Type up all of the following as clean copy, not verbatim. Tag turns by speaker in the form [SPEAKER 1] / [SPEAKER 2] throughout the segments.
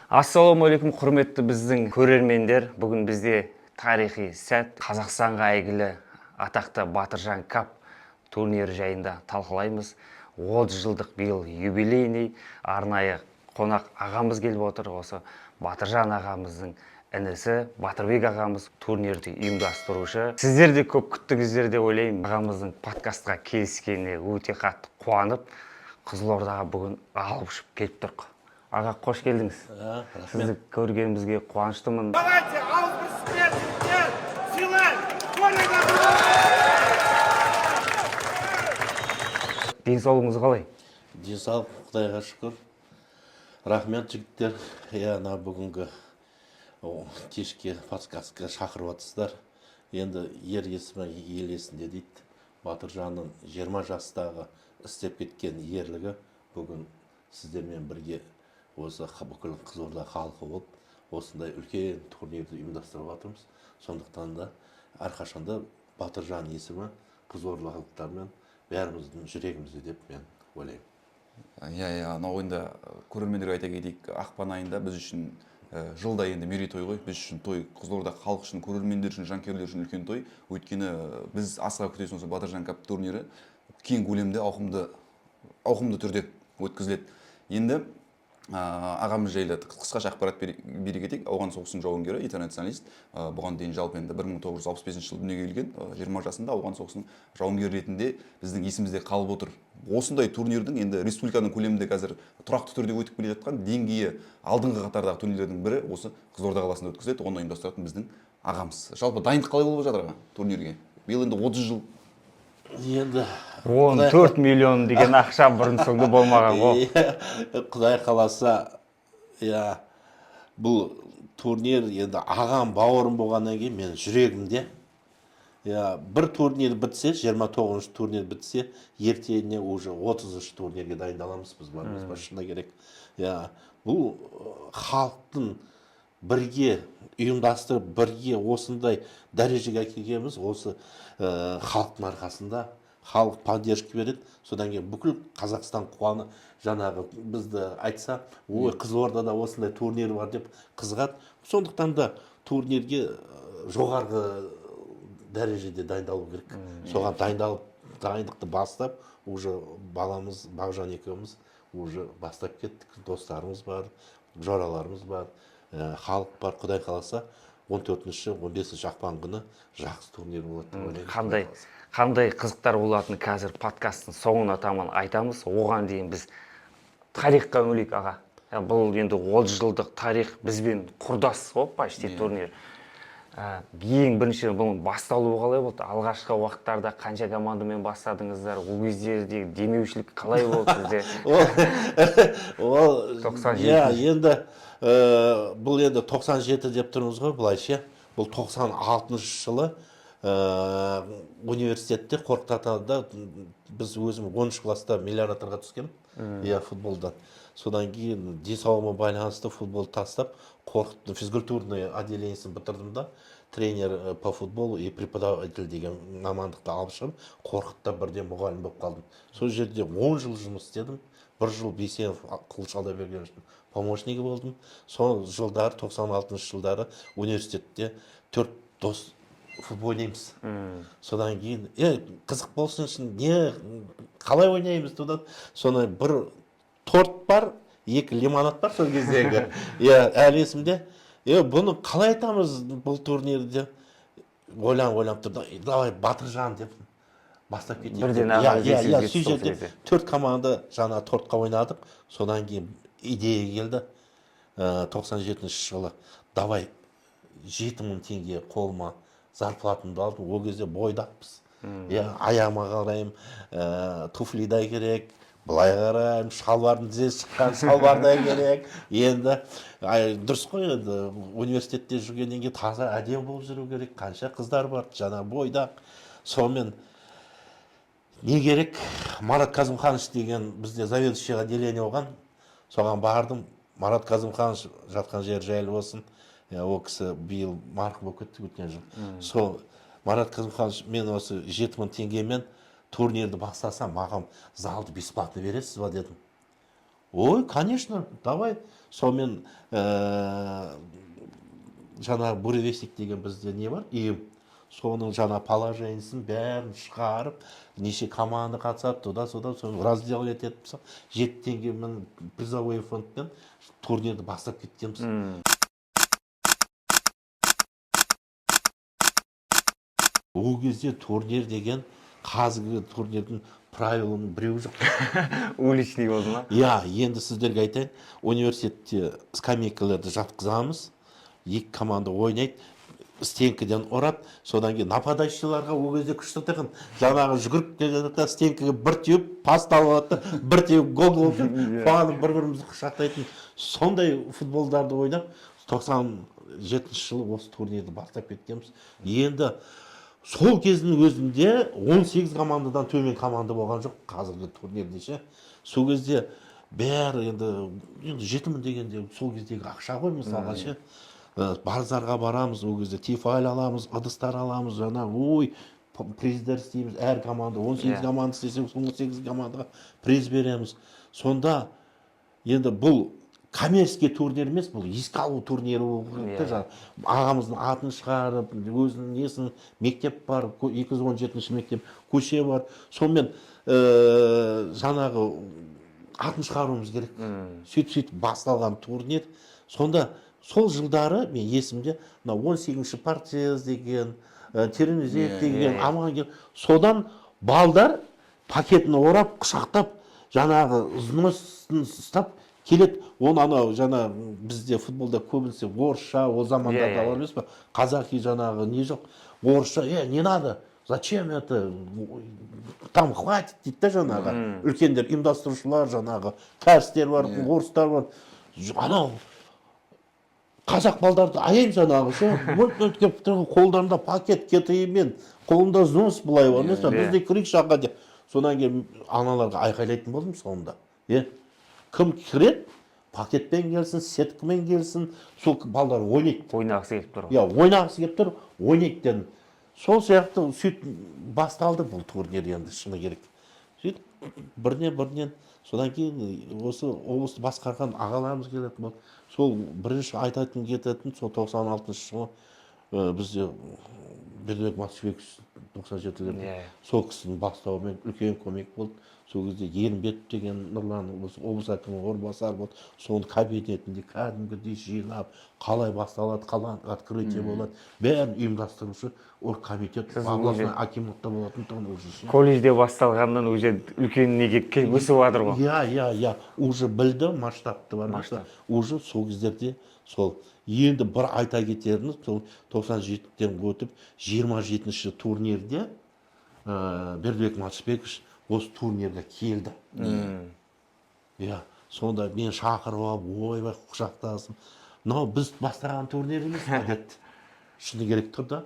[SPEAKER 1] Ассалаумағалейкум, құрметті біздің көрермендер. Бүгін бізде тарихи сәт. Қазақстанға әйгілі атақты Батыржан Кап турнирі жайында талқылаймыз. 30 жылдық биыл юбилейный арнайы қонақ ағамыз келіп отыр. Осы Батыржан ағамыздың інісі Батырбек ағамыз турнирді ұйымдастырушы. Сіздер де көп күттіңіздер деп ойлаймын. Ағамыздың подкастқа келіскеніне өте қатты қуанып, Қызылордаға бүгін алып ұшып келіп тұрық. Аға, қош келдіңіз. Сізді көргенімізге қуаныштымын.
[SPEAKER 2] Давайте, ауыз бір силай,
[SPEAKER 1] Денсаулығыңыз қалай?
[SPEAKER 3] Денсаулық, Құдайға шүкір. Рахмет, жігіттер. Ана бүгінгі кешке подкастқа шақырып жатсыздар. Енді ер есімі ел есінде дейді. Батыржанның 20 жастағы істеп кеткен ерлігі бүгін сіздермен бірге осы бүкіл Қызылорда халқы болып, осындай үлкен турнирді ұйымдастырып жатырмыз. Сондықтан да әрқашанда Батыржан есімі қызылордалықтармен бәріміздің жүрегімізде деп мен ойлаймын.
[SPEAKER 4] Анау енді көрермендерге айта кетейік, ақпан айында біз үшін жылда енді мерейтой ғой. Біз үшін той, Қызылорда халық үшін, көрермендер үшін, жанкүйерлер үшін үлкен той. Өйткені біз асыға күтетін осы Батыржан Кап турнирі кең көлемде, ауқымды түрде өткізіледі. Енді ағамыз жайлы қысқаша ақпарат бере кетейік. Ауған соғысының жауынгері, интернационалист. Бұған дейін жалпы енді 1965 жылы дүниеге келген, 20 жасында ауған соғысының жауынгері ретінде біздің есімізде қалып отыр. Осындай турнирдің енді республиканың көлемінде қазір тұрақты түрде өтіп келе жатқан деңгейі алдыңғы қатардағы турнирлердің бірі осы Қызылорда қаласында өткізіледі. Оны ұйымдастыратын біздің ағамыз. Жалпы дайындық қалай болып жатыр турнирге? Биыл енді 30 жыл.
[SPEAKER 3] Енді
[SPEAKER 1] 14 миллион деген ақша бұрын соңды болмаған ғой.
[SPEAKER 3] Құдай қаласа, бұл турнир енді ағам бауырым болғаннан кейін мен жүрегімде. Бір турнир бітсе, 29 турнир бітсе, ертеңіне уже 30 турнирге дайындаламыз біз барымыз башында керек. Бұл халықтың бірге ұйымдастырып, бірге осындай дәрежеге әкелгеніміз осы халықтың арқасында. Халық поддержка береді, содан кейін бүкіл Қазақстан қуаны жаңағы бізді айтса, ой, Қызылордада осындай турнир бар деп қызығады. Сондықтан да турнирге жоғарғы дәрежеде дайындалу керек. Соған дайындықты бастап, уже баламыз, Бағжан екеуміз уже бастап кеттік. Достарымыз бар, жораларымыз бар, халық бар. Құдай қаласа, 14-15 ақпан күні жақсы турнир болады.
[SPEAKER 1] Қандай қызықтар болатыны қазір подкасттың соңына таман айтамыз. Оған дейін біз тарихқа үңілейік, аға. Бұл енді 30 жылдық тарих бізбен құрдас ғой, почти турнир. Ең бірінші бұл басталуы қалай болды? Алғашқы уақыттарда қанша командамен бастадыңыздар? Ол кездерде демеушілік қалай болды бізде?
[SPEAKER 3] Енді бұл енді 97 деп тұрмыз ғой, бұлайша. Бұл 96 жылы университетте Қорқыт-Атада біз өзім 10 класста миллионерға түскен футболдан. Содан кейін денсаулығыма байланысты футбол тастап, Қорқыттың физкультурный отделениесін бітірдім да, тренер по футболу и преподаватель деген мамандықты алып шығып, Қорқытта бірден мұғалім болып қалдым. Сол жерде 10 жыл жұмыс істедім. 1 жыл Бейсенов Қылыш Алдабергеновичтің помощнигі болдым. Сол жылдары, 96 жылдары университетте 4 дос футбол ойнаймыз. Содан кейін, қызық болсын үшін, қалай ойнаймыз тудан? Соны бір торт бар, 2 лимонад бар сол кездегі. Әлі есімде. Бұны қалай айтамыз бұл турнирде? Ойланып тұрды. Давай Батыржан деп бастап кетейік.
[SPEAKER 1] Бірден ағамыз
[SPEAKER 3] есіңізге 4 команда жаңа тортқа ойнадық. Содан кейін идея келді. 97 жылы. Давай 7000 теңге қолыма зарплатымды алдым. Ол кезде бойдақпыз. Аяғыма қарайым, туфлидай керек, былай қарайым, шалбардың тізесі шыққан шалбардай керек. Енді дұрыс қой, университетте жүргеннен кейін таза әдемі болып жүру керек. Қанша қыздар бар, жаңа бойдақ. Сонымен не керек? Марат Казымханович деген бізде заведующий отделение болған. Соған бардым. Марат Казымханович жатқан жер жайлы болсын. Ол кісі биыл марқұм болып кетті өткен жыл. Сол Марат Казымханович, мен осы 7000 теңгемен турнирді бастасам, маған залды бесплатно бересіз ба дедім. Ой, конечно, давай. сонымен жаңағы буревестник деген бізде не бар, ұйым. Соның жаңа положениесін бәрін шығарып, неше команда қатысады, содан соны раздел етіп, 7 теңгемен призовой фондпен турнирді бастап кеткенбіз. Ол кезде турнир деген қазіргі турнирдің правиланың біреуі жоқ.
[SPEAKER 1] Уличный болды ма?
[SPEAKER 3] Я, енді сіздерге айтайын, университетте скамейкаларды жатқызамыз, 2 команда ойнайды, стенкіден ұрады, содан кейін нападающиларға ол кезде күшті тығын. Жаңағы жүгіріп келеді, стенкіге бір теуіп, пас алады, бір теуіп гол болып, қуанып бір-бірімізді құшақтайтын. Сондай футболдарды ойнап, 97 жылы осы турнирді бастап кеткенбіз. Енді сол кездің өзінде 18 командадан төмен команда болған жоқ, қазіргі турнирде. Сол кезде бәрі енді жетімін дегенде сол кездегі ақша ғой, мысалға ше. Базарға барамыз, ол кезде тефаль аламыз, ыдыстар аламыз, жаңа приздар істейміз, әр команда 18 команда істесе, 18 командаға приз береміз. Сонда енді бұл коммерческий турнир емес, бұл еске алу турнирі болды. Ағамыздың атын шығарып, өзінің несін, мектеп бар, 217-ші мектеп, көше бар. Сонымен жаңағы атын шығаруымыз керек. Сөйтіп басталған турнир. Сонда сол жылдары мен есімде 18-ші партияз деген, теренізек деген, аман содан балдар пакетін орап, құшақтап, жаңағы ұзынысын ұстап келеді. Оны анау жаңа бізде футболда көбінесе орысша, о замандарда бар емес па? Қазақи жаңағы не жоқ. Орысша, не надо? Зачем это? Там хватит дейді да жаңағы. Үлкендер, ұйымдастырушылар жаңағы, кәрістер бар, орыстар бар. Анау қазақ балдарды аяйм жаңағы ше. Мөлт-мөлт келіп тұрған қолдарында пакет кетеймен, қолында ұзыныс бұлай бар емес па? Бізде кірейік шақа деп. Содан кейін аналарға айқайлайтын болдым соңында. Кім кіреді? Пакетпен келсін, сеткімен келсін, сол балдар ойнайды.
[SPEAKER 1] Ойнағысы келіп тұр.
[SPEAKER 3] Ойнағысы келіп тұр, ойнайды дедім. Сол сияқты сөйтіп басталды бұл турнир енді шыны керек. Сөйтіп бірінен содан кейін осы облысты басқарған ағаларымыз келетін болды. Сол бірінші айтатын кететін, сол 96-шы жылы бізде Бердібек Матышбеков 97-лерде сол кісінің бастауымен үлкен көмек болды. Сол кезде Ерімбетов деген Нұрлан облыс әкімінің орынбасары болды. Соның кабинетінде кәдімгідей жинап, қалай басталады, қалай открытие болады, бәрін ұйымдастырушы оргкомитет областың акиматта болатын тұғын.
[SPEAKER 1] Колледжде басталғаннан уже үлкен неге өсіп жатыр ғой.
[SPEAKER 3] Я, уже білді, масштабты бар. Уже сол кездерде сол енді бір айта кетеріміз, сол 97-тен өтіп 27-ші турнирде Бердібек Матышбеков осы турнирге келді. Сонда мен шақырып алып, ойбай құшақтасып, мынау біз бастаған турнир емес па деді. Шыны керек тұр да.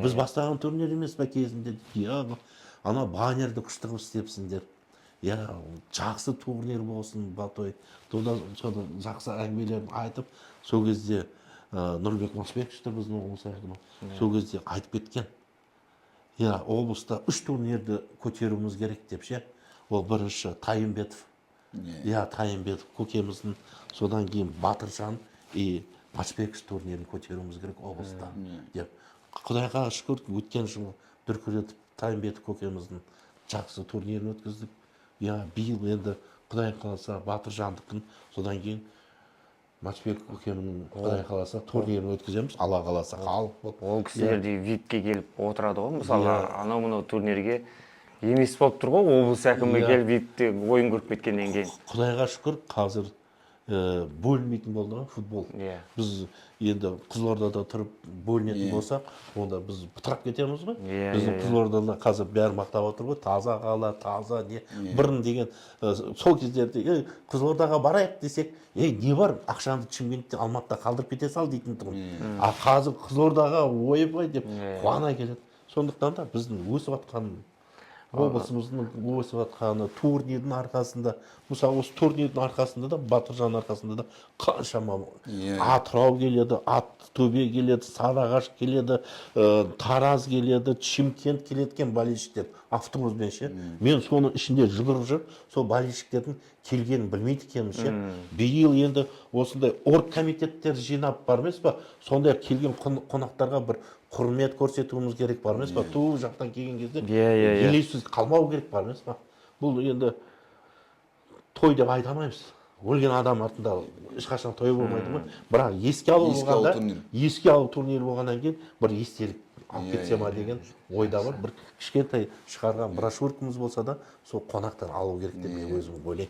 [SPEAKER 3] Біз бастаған турнир емес па кезінде. Ана баннерді күшті қылып істепсіңдер. Жақсы турнир болсын, Батой. Жақсы әңгімелерін айтып, сол кезде Нұрбек Матышбековтер біздің облыс әкімі. Сол кезде айтып кеткен. Облыста 3 турнирді көтеруіміз керек деп ше. Ол бірінші Тайымбетов. Тайымбетов көкеміздің, содан кейін Батыржан и Матышбеков турнирін көтеруіміз керек облыста деп. Құдайға шүкір, өткен жылы дүркіретіп Тайымбетов көкеміздің жақсы турнирін өткіздік. Биыл енді Құдай қаласа Батыржандықын, содан кейін Матышбек көкемнің Құдай қаласа турнирін өткіземіз, Алла қаласа халық болып.
[SPEAKER 1] Ол кісілер де випке келіп отырады ғой, мысалы анау турнирге емес болып тұр ғой, облыс әкімі келіп випте ойын көріп кеткеннен кейін.
[SPEAKER 3] Құдайға шүкір, қазір бөлінбейтін болды ғой футбол. Біз енді Қызылордада тұрып бөлінетін болсақ, онда біз бұтырап кетеміз ғой. Біздің Қызылордада қазір бәрі мақтап отыр ғой, таза қала, таза не, бірін деген сол кездерде Қызылордаға барайық десек, не бар, ақшанды Шымкентте, Алматыда қалдырып кете сал дейтін тұғын. Қазір Қызылордаға ойбай деп қуана келеді. Сондықтан да біздің өсіп атқан облысымыздың өсіп атқаны турнирдің арқасында, мысалы осы турнирдің арқасында да, Батыржан арқасында да қаншама Атырау келеді, Ақтөбе келеді, Сарыағаш келеді, Тараз келеді, Шымкент келеткен болельщиктер автобуспен ше. Мен соның ішінде жүгіріп жүріп, сол болельщиктердің келгенін білмейді екенбіз ше. Биыл енді осындай оргкомитеттер жинап бар емес па, сондай келген қонақтарға бір құрмет көрсетуіміз керек бар емес па, ту жақтан келген кезде елеусіз қалмау керек бар емес па. Бұл енді той деп айта алмаймыз, өлген адам артында ешқашан той болмайды ғой, бірақ еске алу турнирі болғаннан кейін бір естелік алып кетсе ма деген ойда бар. Бір кішкентай шығарған брошюркамыз болса да сол қонақтан алу керек деп мен өзім ойлаймын.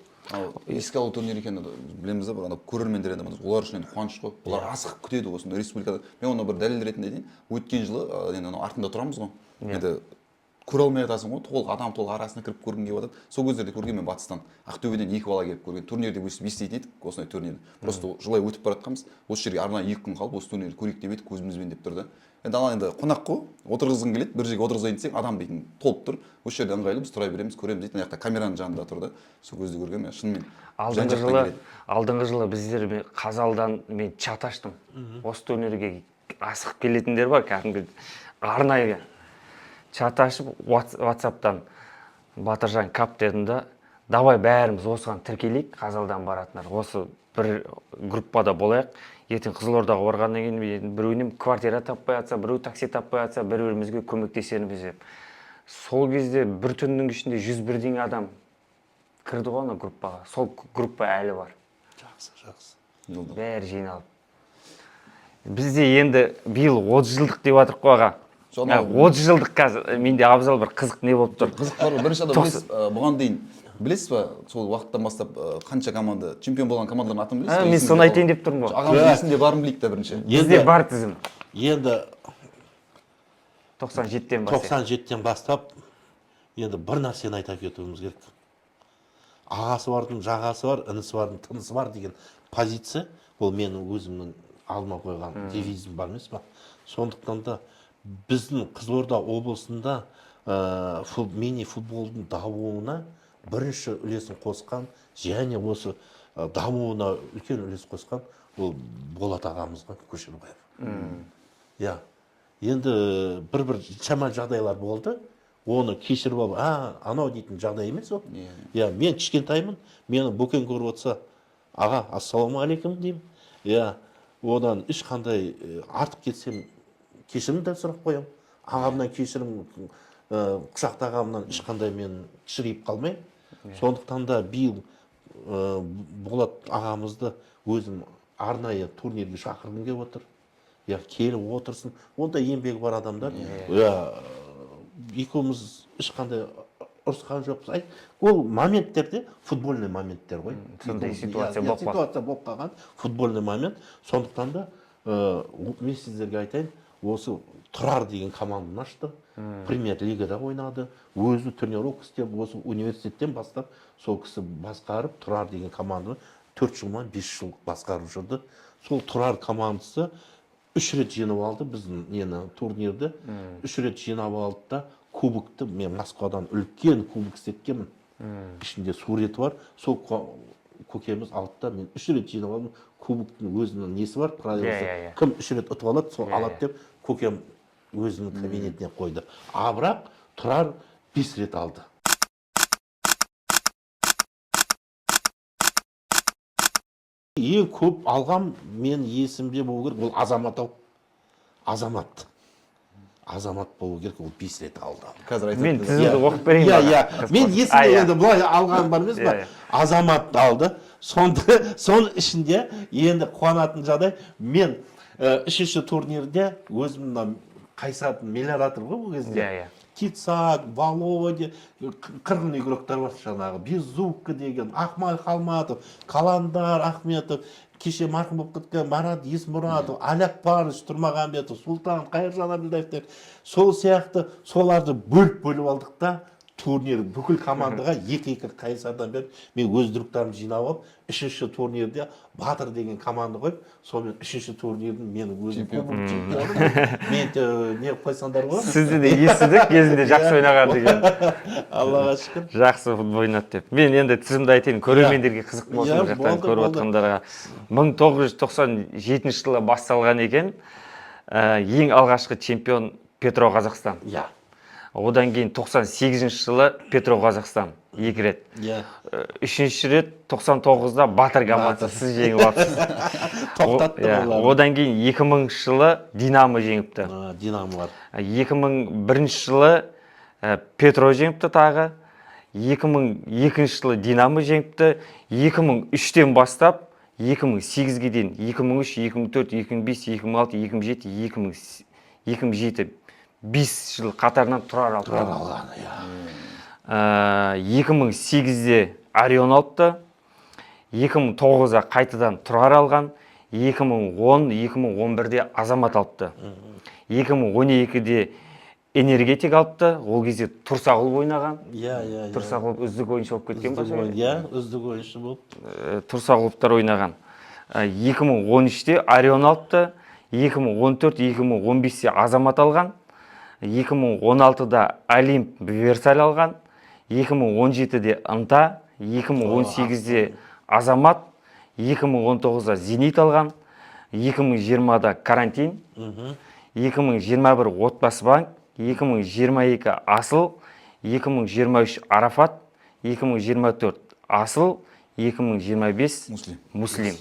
[SPEAKER 4] Еске алу турнирі екенін білеміз ба, бірақ көрермендер енді олар үшін енді қуаныш қой. Олар асығып күтеді осындай республикада. Мен оны бір дәлел ретінде айтайын. Өткен жылы енді артында тұрамыз ғой. Енді көре алмай жатасың ғой, толық адам толық арасына кіріп көргім келіп жатады. Сол кездерде көргенмен батыстан Ақтөбеден 2 бала келіп көрген. Турнирде өстіп еститін едік осындай турнирді. Просто жылай өтіп бара жатқанбыз. Осы жерге арнайы 2 күн қалып осы турнирді көрейік деп едік, көзімізбен деп тұрды. Енді ана енді қонақ қой, отырғызғың келеді, бір жерге отырғызайын десең, адам дейтін толып тұр. Осы жерде ыңғайлы, біз тұра береміз, көреміз дейтін. Ана жақта камераның жанында тұрды. Сол көзді көргенмін, шынымен.
[SPEAKER 1] Алдыңғы жылы біздер Қазалдан мен чат аштым. Осы турнирге асығып келетіндер бар, кәдімгі арнайы чат ашып, WhatsApp-тан Батыржан кап дедім да, давай бәріміз осыған тіркелейік, Қазалдан баратындар. Осы бір группада болайық. Ертең Қызылордаға барғаннан кейін біреуінен квартира таппай жатса, біреу такси таппай жатса, бір-бірімізге көмектесерміз деп. Сол кезде бір түннің ішінде 101 адам кірді ғой ана группаға. Сол группа әлі бар.
[SPEAKER 3] Жақсы.
[SPEAKER 1] Бәрі жиналып. Бізде енді биыл 30 жылдық деп жатырық қой аға. 30 жылдық қазір менде абзал бір қызық не болып тұр.
[SPEAKER 4] Қызық бар. Бірінші адам білесіз, бұған дейін білесіз ба, сол уақыттан бастап қанша команда, чемпион болған командалардың атын білесіз ба?
[SPEAKER 1] Мен соны айтайын деп тұрмын ғой.
[SPEAKER 4] Ағамыз есінде барын білейік та бірінші.
[SPEAKER 1] Бізде бар тізім.
[SPEAKER 3] Енді
[SPEAKER 1] 97-тен
[SPEAKER 3] бастап енді бір нәрсені айта кетуіміз керек. Ағасы бардың жағасы бар, інісі бардың тынысы бар деген позиция, ол менің өзімнің алма қойған девизім бар емес па. Сондықтан да біздің Қызылорда облысында мини футболдың дамуына бірінші үлесін қосқан, және осы дамуына үлкен үлес қосқан ол Болат ағамызға Көшербаев. Енді бір жаман жағдайлар болды, оны кешіріп алып, анау дейтін жағдай емес ол. Мен кішкентаймын, мені бөкен көріп отырса, аға, ассалаумағалейкум деймін. Одан ешқандай артып кетсем, кешірім де сұрап қоямын. Ағамнан кешірім, құшақтағанымнан ешқандай мен кішірейіп қалмаймын. Сондықтан да биыл Болат ағамызды өзім арнайы турнирге шақырғым келіп отыр. Келіп отырсын. Онда еңбегі бар адамдар. Екеуміз ешқандай ұрысқан жоқпыз. Ол моменттер футбольный моменттер ғой.
[SPEAKER 1] Сондай ситуация
[SPEAKER 3] болып қалған футбольный момент. Сондықтан да мен сіздерге айтайын, осы Тұрар деген команданы ашты. Премьер-лигада ойнады. Өзі тренировка істеп, осы университеттен бастап сол кісі басқарып, Тұрар деген команданы 4 жыл ма 5 жыл басқарып жүрді. Сол Тұрар командасы 3 рет жеңіп алды біздің турнирді. 3 рет жеңіп алды да кубокты мен Москвадан үлкен кубок істеткенмін. Ішінде суреті бар. Сол көкеміз алды да мен 3 рет жеңіп алдым. Кубоктың өзінің несі бар, правиласы. Кім 3 рет ұтып алады, сол алады деп көкем өзінің кабинетіне қойды. Бірақ Тұрар 5 рет алды. Ең көп алғам мен есімде болу керек, ол Азамат болу керек, ол 5 рет алды.
[SPEAKER 1] Мен тізімді оқып берейін.
[SPEAKER 3] Мен есімде енді бұлай алған бар емес па? Азамат алды. Соның ішінде енді қуанатын жағдай, мен 3-ші турнирде өзімнің қайсатын мелиоратор ғой бұл кезде. Кицак, Володя, қырғын игроктар бар жаңағы. Беззубка деген, Ахмал Халматов, Каландар Ахметов, кеше марқұм болып кеткен Марат Есмұратов, Аляк Парыш, Тұрмағанбетов, Султан, Қайыржан Абділдаевтер, сол сияқты соларды бөліп алдық та турнир бүкіл командаға 2-2 қайсардан беріп, мен өз друктарымды жинап алып, 3-ші турнирде Батыр деген команда қойып, сонымен 3-ші турнирдің менің өзім чемпионым. Мен не қойсаңдар ғой?
[SPEAKER 1] Сізді де естідік, кезінде жақсы ойнаған деген.
[SPEAKER 3] Аллаға шүкір.
[SPEAKER 1] Жақсы футбол ойнады деп. Мен енді тізімді айтайын, көрермендерге қызық болсын, жақтан көріп отқандарға. 1997 жылы басталған екен. Ең алғашқы чемпион Петро Қазақстан. Одан кейін 98 жылы Петроқазақстан 2 рет.
[SPEAKER 3] Иә.
[SPEAKER 1] Үшінші рет 99-да Батыр командасы сіз жеңіп алыпсыз.
[SPEAKER 3] Тоқтатты олар.
[SPEAKER 1] Одан кейін 2000 жылы Динамо жеңіпті.
[SPEAKER 3] Динамо бар.
[SPEAKER 1] 2001 жылы Петро жеңіпті тағы. 2002 жылы Динамо жеңіпті. 2003-тен бастап 2008-ге дейін 2003, 2004, 2005, 2006, 2007, 2007 5 жыл қатарынан Тұрар алды.
[SPEAKER 3] Тұрар алған, иә.
[SPEAKER 1] 2008-де Орион алыпты. 2009-да қайтадан Тұрар алған. 2010-2011-де Азамат алыпты. 2012-де Энергетик алыпты. Ол кезде Тұрсағұлов ойнаған.
[SPEAKER 3] Иә.
[SPEAKER 1] Тұрсағұлов үздік ойыншы болып кеткен ба?
[SPEAKER 3] Иә, үздік ойыншы болып.
[SPEAKER 1] Тұрсағұловтар ойнаған. 2013-те Орион алыпты. 2014-2015-те Азамат алған. 2016-да Олимп Версаль алған. 2017-де Ынта. 2018-де Азамат. 2019-да Зенит алған. 2020-да Карантин. 2021 Отбасы банк. 2022 Асыл. 2023 Арафат. 2024 Асыл. 2025 Муслим.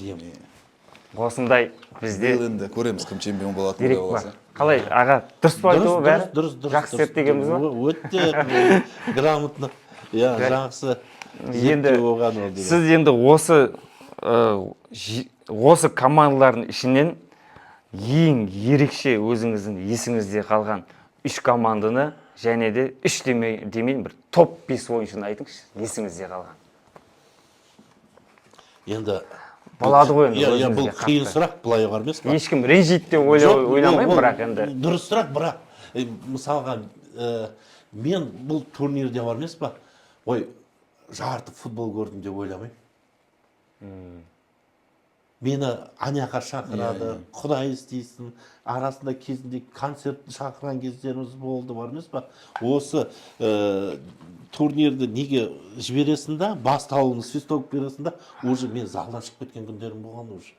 [SPEAKER 1] Осындай бізде
[SPEAKER 4] енді көреміз кім чемпион болады.
[SPEAKER 1] дерек бар. Қалай, аға, дұрыс па айтуы бәрі?
[SPEAKER 3] Дұрыс.
[SPEAKER 1] Жақсы зерттегенбіз ба?
[SPEAKER 3] Өте грамотно. Иә, жақсы.
[SPEAKER 1] Енді сіз енді осы командалардың ішінен ең ерекше өзіңіздің есіңізде қалған 3 команданы және де 3 демейін бір топ 5 ойыншыны айтыңызшы, есіңізде қалған.
[SPEAKER 3] Енді
[SPEAKER 1] Болады ғой енді
[SPEAKER 3] иә, бұл
[SPEAKER 1] өзіңізге
[SPEAKER 3] қиын
[SPEAKER 1] қатты.
[SPEAKER 3] сұрақ, былай бар емес па?
[SPEAKER 1] Ешкім ренжиді деп ойламаймын, бірақ енді.
[SPEAKER 3] Дұрыс сұрақ, бірақ мысалға мен бұл турнирде бар емес па? Ой, жарты футбол көрдім деп ойламаймын. Мені аняқа шақырады, Құдай істейсін, арасында кезінде концерт шақырған кездеріміз болды, бар емес па? Осы турнирді неге жібересін да, бастауын свисток бересін да, уже мен залдан шығып кеткен күндерім болған уже.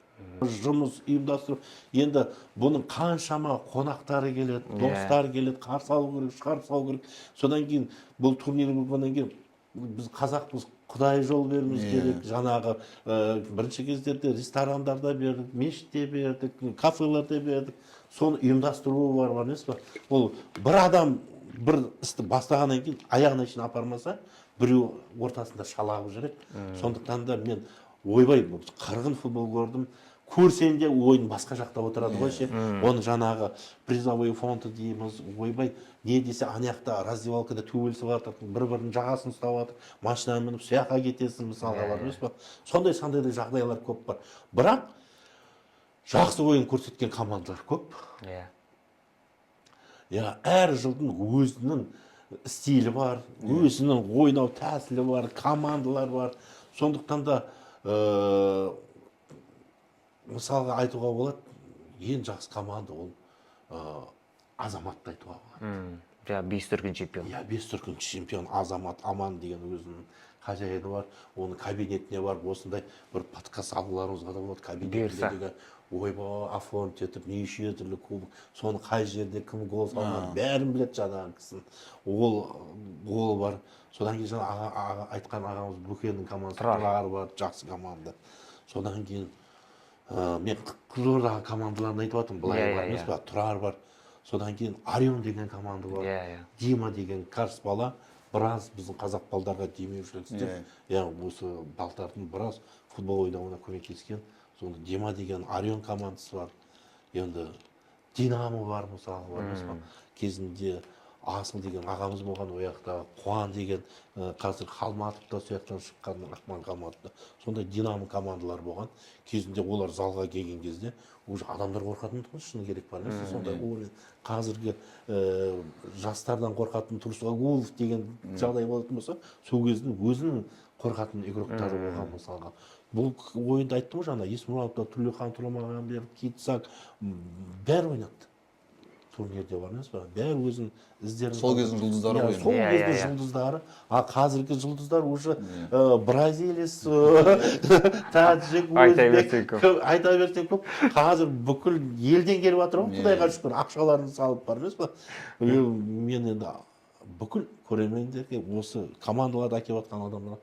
[SPEAKER 3] Жұмыс ұйымдастырып, енді бұның қаншама қонақтары келеді, достары келеді, қарсы алу керек, шығарып салу керек. Содан кейін бұл турнир болғаннан кейін біз қазақпыз, Құдай жол беруіміз керек. Жаңағы бірінші кездерде ресторандарда бердік, мешітте бердік, кафелерде бердік. Соны ұйымдастыру бар емес па? Ол бір адам бір істі бастағаннан кейін аяғына шейін апармаса, біреу ортасында шалағып жүреді. Сондықтан да мен ойбай қырғын футбол көрдім. Көрсем де ойын басқа жақта отырады ғой ше. Оны жаңағы призовой фонды дейміз, ойбай, не десе анаяқта раздевалкада төбелесіп жатыр, бір-бірінің жағасын ұстап жатыр, машинамен мініп сояққа кетесің мысалға бар емес па? Сондай жағдайлар көп бар. Бірақ жақсы ойын көрсеткен командалар көп. Иә, әр жылдың өзінің стилі бар, өзінің ойнау тәсілі бар, командалар бар. Сондықтан да мысалға айтуға болады, ең жақсы команда ол Азаматты айтуға болады.
[SPEAKER 1] Бес дүркін чемпион.
[SPEAKER 3] Иә, 5 дүркін чемпион Азамат Аман деген өзінің қажайыны бар. Оның кабинетіне бар, осындай бір подкаст алуларыңызға да болады. Кабинетіндегі ойба, оформить етіп, неше түрлі кубок, соны қай жерде кім гол салған, бәрін біледі жаңағы кісін. Ол бар. Содан кейін жаңа айтқан ағамыз Бөкеннің командасы Тұрар бар, жақсы команда. Содан кейін мен Қызылордаға командаларын айтып жатырмын, былай бар емес па? Тұрар бар. Содан кейін Орион деген команда бар. Дима деген карс бала, біраз біздің қазақ балдарға демеушілік істеп, осы балдардың біраз футбол ойнауына көмектескен. Сонда Дима деген Орион командасы бар. Енді Динамо бар мысалы, бар емес па? Кезінде Асыл деген ағамыз болған, ояқта Қуан деген қазір Қалматовта сояқтан шыққан Ақман Қалматовта. Сондай Динамо командалар болған. Кезінде олар залға келген кезде уже адамдар қорқатын тұғын, шыны керек бар. Сондай қазіргі жастардан қорқатын Тұрсағұлов деген жағдай болатын болса, сол кездің өзінің қорқатын игроктары болған мысалға. Бұл ойынды айттым жаңа, Есмұратовта, Түрліхан Тұрамағанбердиев, Китсак бәрі ойнады. Турнирде бар емес па? Бәрі өзінің іздерін.
[SPEAKER 4] Сол кездің жұлдыздары ойын.
[SPEAKER 3] Сол кездің жұлдыздары. А қазіргі жұлдыздар уже бразилец, тәжік, айта берсең көп. Қазір бүкіл елден келіп жатыр ғой, Құдайға шүкір, ақшаларын салып бар емес па? Мен енді бүкіл көрермендерге осы командаларды әкеп жатқан адамдарға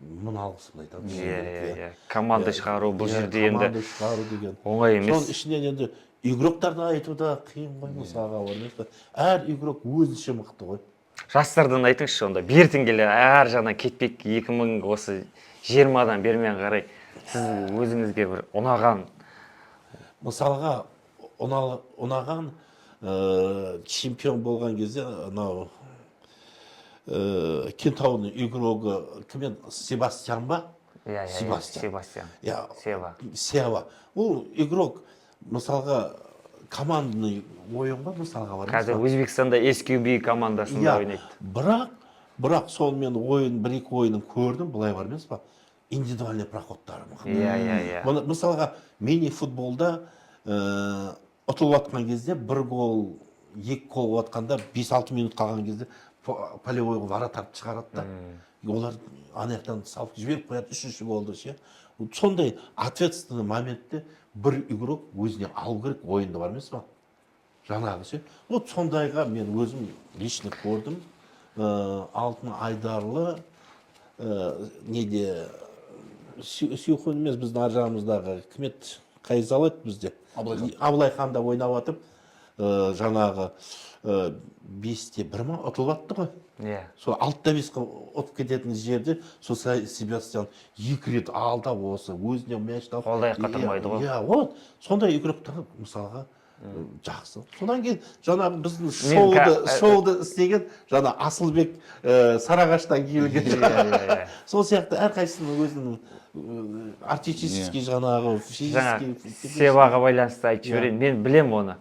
[SPEAKER 3] мың алғысымды айтамын.
[SPEAKER 1] Иә. Команда шығару бұл жерде
[SPEAKER 3] команда
[SPEAKER 1] енді
[SPEAKER 3] шығару деген
[SPEAKER 1] оңай емес.
[SPEAKER 3] соның ішінен енді игроктарды айту да қиын ғой мысалға. Әр игрок өзінше мықты ғой.
[SPEAKER 1] Жастардан айтыңызшы онда. Бертін келе әр жағынан кетпек 2000 осы 20-дан бермен қарай сіз өзіңізге бір ұнаған
[SPEAKER 3] Мысалға ұнаған чемпион болған кезде анау Кентаудың игрогі кім еді? Себастьян ба?
[SPEAKER 1] Себастьян.
[SPEAKER 3] Сева. Ол игрок мысалға командный ойын ғой мысалға бар.
[SPEAKER 1] Қазір Өзбекстанда SQB командасында ойнайды.
[SPEAKER 3] Бірақ сол мен бір-екі ойынын көрдім, былай бар емес па? Индивидуальный проходтары мықты. Мысалға мини-футболда ұтылып атқан кезде бір гол, екі гол атқанда 5-6 минут қалған кезде полевой вратарь шығарады да. Олар анаяқтан салып жіберіп қояды, үшінші голды ше. Сондай ответственный моментте бір игрок өзіне алу керек ойында бар емес па? Жаңағы ше. Вот сондайға мен өзім лично көрдім. Алтын Айдарлы неде Сүйхун емес біздің ар жағымыздағы кімет Қайзал еді бізде. Абылайханда ойнап атып жаңағы 5-1 ма ұтылып атты ғой. Сол 6-5-қа ұтып кететін жерде сол Себастьян 2 рет алда осы өзіне мяч тауып
[SPEAKER 1] қолдай қатырмайды ғой.
[SPEAKER 3] Вот сондай игроктар мысалға жақсы. Содан кейін жаңағы біздің шоуды істеген жаңа Асылбек Сарағаштан келген. Сол сияқты әрқайсының өзінің артистический жаңағы физический
[SPEAKER 1] Севаға байланысты айтып жіберейін. Мен білем оны.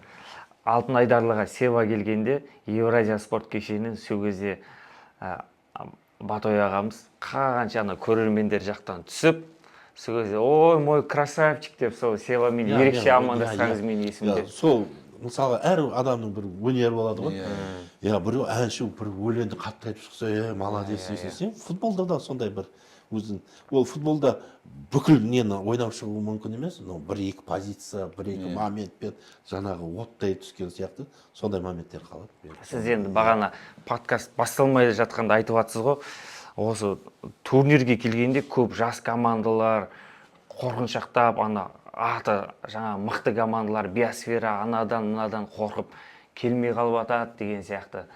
[SPEAKER 1] Алтын Айдарлыға Сева келгенде Евразия спорт кешенінен сол кезде Батой ағамыз қанша көрермендер жақтан түсіп, сол кезде ой мой красавчик деп сол Севамен ерекше амандасқаныңыз менің есімде.
[SPEAKER 3] Сол мысалға әр адамның бір өнері болады ғой. Біреу әнші бір өлеңді қатты айтып шықса, молодец десең, футболда да сондай бір өзің. Ол футболда бүкіл нені ойнап шығу мүмкін емес, бір-екі позиция, бір-екі моментпен жаңағы оттай түскен сияқты сондай моменттер қалады.
[SPEAKER 1] Сіз енді бағана подкаст басталмай жатқанда айтып жатсыз ғой, осы турнирге келгенде көп жас командалар қорқыншақтап, аты жаңа мықты командалар биосфера анадан мынадан қорқып келмей қалып атады деген сияқты.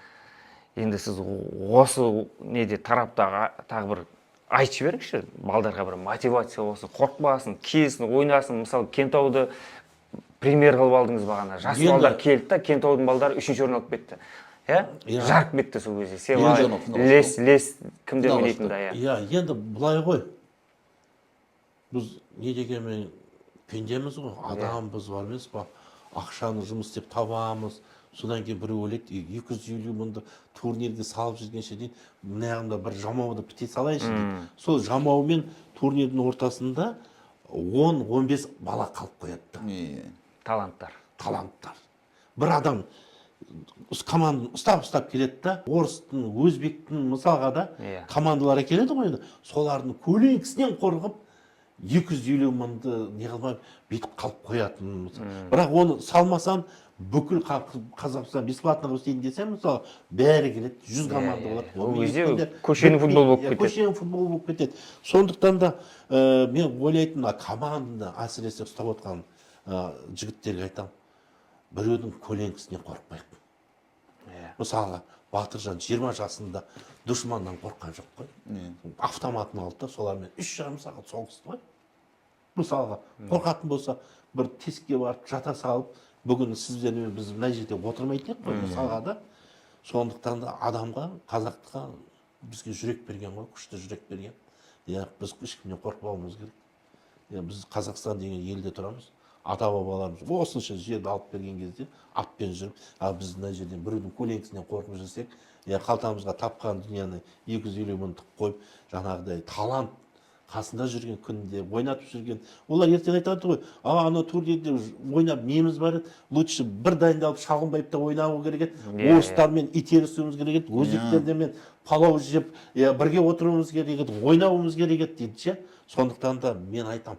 [SPEAKER 1] Енді сіз осы неде тарапта тағы бір айтып жіберіңізші, балдарға бір мотивация болсын, қорқпасын, келсін, ойнасын. Мысалы, Кентауды премьер қылып алдыңыз бағана. Жас балдар келді да, Кентаудың балдары 3-ші орын алып кетті. Жарқ кетті сол кезде. Сева, Лес кімде ойнайтын да.
[SPEAKER 3] Енді бұлай ғой. Біз не дегенмен пендеміз ғой, адамбыз бар емес па? Ақшаны жұмыс істеп табамыз. Содан кейін біреу ойлайды, 250 мыңды турнирге салып жүргенше дейін, мынағында бір жамауды біте салайыншы дейді. Сол жамау мен турнирдің ортасында 10-15 бала қалып қояды. Таланттар. Бір адам команданы ұстап келеді да, орыстың, өзбектің мысалға да командалар келеді ғой. Солардың көлеңкісінен қорғып 250 мыңды не қылмай бүйтіп қалып қоятын. Бірақ оны салмасан бүкіл Қазақстан бесплатно істейін десем, мысалы, бәрі келеді, 100 команда болады.
[SPEAKER 1] Ол кезде көшенің футбол болып кетеді.
[SPEAKER 3] Көшенің футбол болып кетеді. Сондықтан да мен ойлайтын команданы әсіресе ұстап отқан жігіттерге айтам, біреудің көлеңкісінен қорықпайық. Мысалға, Батыржан 20 жасында дұшманнан қорыққан жоқ қой. Автоматын алды да, солармен 3,5 сағат соғысты ғой. Мысалға, қорқатын болса, бір тесікке барып жата салып, бүгін сіздермен біз мына жерде отырмайтын ек қой, мысалға да. Сондықтан да адамға, қазақтыққа бізге жүрек берген ғой, күшті жүрек берген. Біз ешкімнен қорықпауымыз керек. Біз Қазақстан деген елде тұрамыз. Ата-бабаларымыз осынша жерді алып берген кезде атпен жүріп, біз мына жерден біреудің көлеңкісінен қорқып жүрсек, қалтамызға тапқан дүнияны 250 мың тығып қойып, жаңағыдай талант қасында жүрген күнде ойнатып жүрген. Олар ертең айтады ғой, ана турнирде ойнап неміз бар еді, лучше бір дайындалып шалғынбайып та ойнауы керек еді, орыстармен итерісуіміз керек еді, өзбектермен палау жеп, бірге отыруымыз керек еді, ойнауымыз керек еді дейді ше. Сондықтан да мен айтам,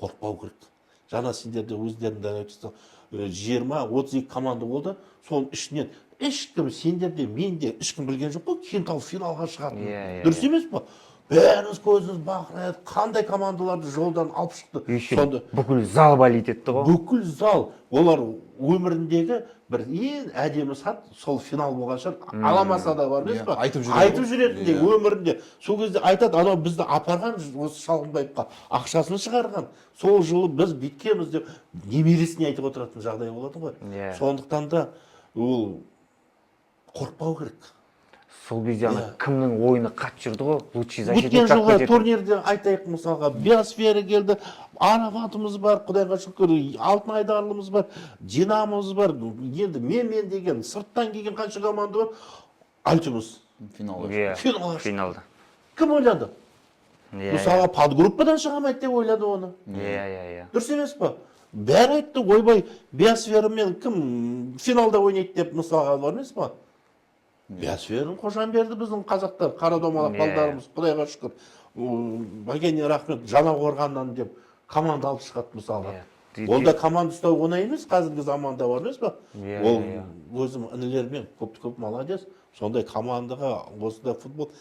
[SPEAKER 3] қорықпау керек. Жаңа сендерде өздеріңді айтып 20-32 команда болды. Соның ішінен ешкім сендер де мен де ешкім білген жоқ қой, Кентау финалға шығатын. Дұрыс емес па? Бәріңіз көзіңіз бақырайып, қандай командаларды жолдан алып шықты.
[SPEAKER 1] Сонда бүкіл зал болит етті ғой.
[SPEAKER 3] Бүкіл зал. Олар өміріндегі бір ең әдемі сәт сол финал болған шығар. Аламаса да бар емес па?
[SPEAKER 4] Айтып
[SPEAKER 3] жүретіндей өмірінде. Сол кезде айтады, анау бізді апарған осы Шалғынбаевқа ақшасын шығарған. Сол жылы біз бүйткенбіз деп немересіне айтып отыратын жағдай болады ғой. Сондықтан да ол қорықпау керек.
[SPEAKER 1] Сол кезде кімнің ойыны қатты жүрді ғой, лучший защитник.
[SPEAKER 3] Өткен жылғы турнирде айтайық мысалға, Биосфера келді, Арабатымыз бар, Құдайға шүкір, Алтын Айдарлымыз бар, Динамомыз бар. Енді мен деген сырттан келген қанша команда бар, Альтимус
[SPEAKER 1] финалда.
[SPEAKER 3] Кім ойлады? Мысалға подгруппадан шығамайды деп ойлады оны. Дұрыс емес па? Бәрі айтты, ойбай, Биосферамен кім финалда ойнайды деп мысалға бар емес па? Биосфераны қожан берді біздің қазақтар, қара домалақ балдарымыз, Құдайға шүкір. Bageniga рахмет, Жаңақорғаннан деп команда алып шығады мысалға. Ол да команда ұстау оңай емес, қазіргі заманда бар емес па? Ол өзім інілермен көп молодец. Сондай командаға осындай футбол.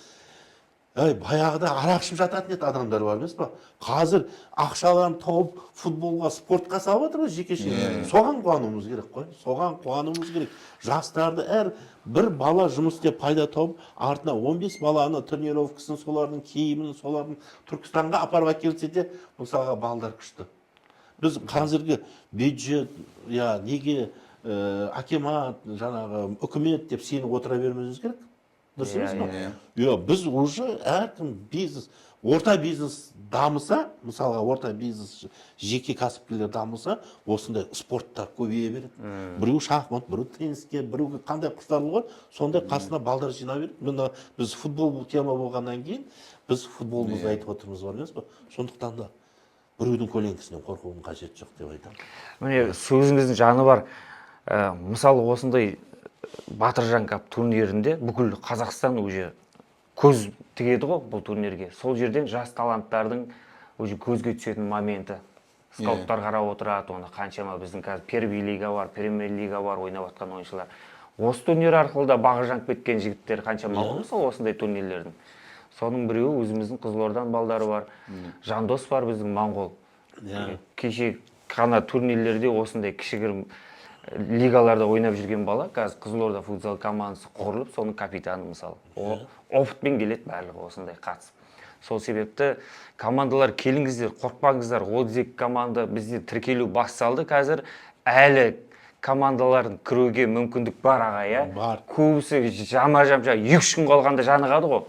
[SPEAKER 3] Баяғыда арақ ішіп жататын еді адамдар бар емес па? Қазір ақшаларын тауып футболға, спортқа салып жатыр ғой жекеше. Соған қуануымыз керек қой. Соған қуануымыз керек. Жастарды әр бір бала жұмыс істеп пайда тауып, артына 15 баланы тренировкасын, солардың киімін, солардың Түркістанға апарып әкелсе де, мысалға балдар күшті. Біз қазіргі бюджет, неге акимат, жаңағы үкімет деп сені отыра бермеуіміз керек. Дұрыс емес па? Біз уже әркім бизнес, орта бизнес дамыса, мысалға орта бизнес жеке кәсіпкерлер дамыса, осындай спорттар көбейе береді. Біреу шахмат, біреу тенниске, біреу қандай құштарлығы бар, сондай қасына балдар жинап береді. Біз футбол тема болғаннан кейін, біз футболымызды айтып отырмыз бар емес па? Сондықтан да біреудің көлеңкесінен қорқудың қажеті жоқ деп айтамын.
[SPEAKER 1] Міне сөзіңіздің жаны бар. Мысалы осындай Батыржан кап турнирінде бүкіл Қазақстан уже көз тігеді ғой бұл турнирге. Сол жерден жас таланттардың уже көзге түсетін моменті. Скауттар қарап отырады, оны қаншама біздің қазір первый лига бар, премьер лига бар ойнап жатқан ойыншылар. Осы турнир арқылы да бағы жанып кеткен жігіттер қаншама мысалы осындай турнирлердің. Соның біреуі өзіміздің Қызылордан балдары бар. Жандос бар біздің Моңғол. Кеше қана турнирлерде осындай кішігірім лигаларда ойнап жүрген бала, қазір Қызылорда футзал командасы құрылып, соның капитаны мысалы. Опытпен келеді барлығы осындай қатысып. Сол себепті командалар келіңіздер, қорқпаңыздар. 32 команда бізде тіркелу басталды. Қазір әлі командалардың кіруге мүмкіндік бар ағай,
[SPEAKER 3] Бар.
[SPEAKER 1] Көбісі жама-жам 2-3 күн қалғанда жанығады ғой.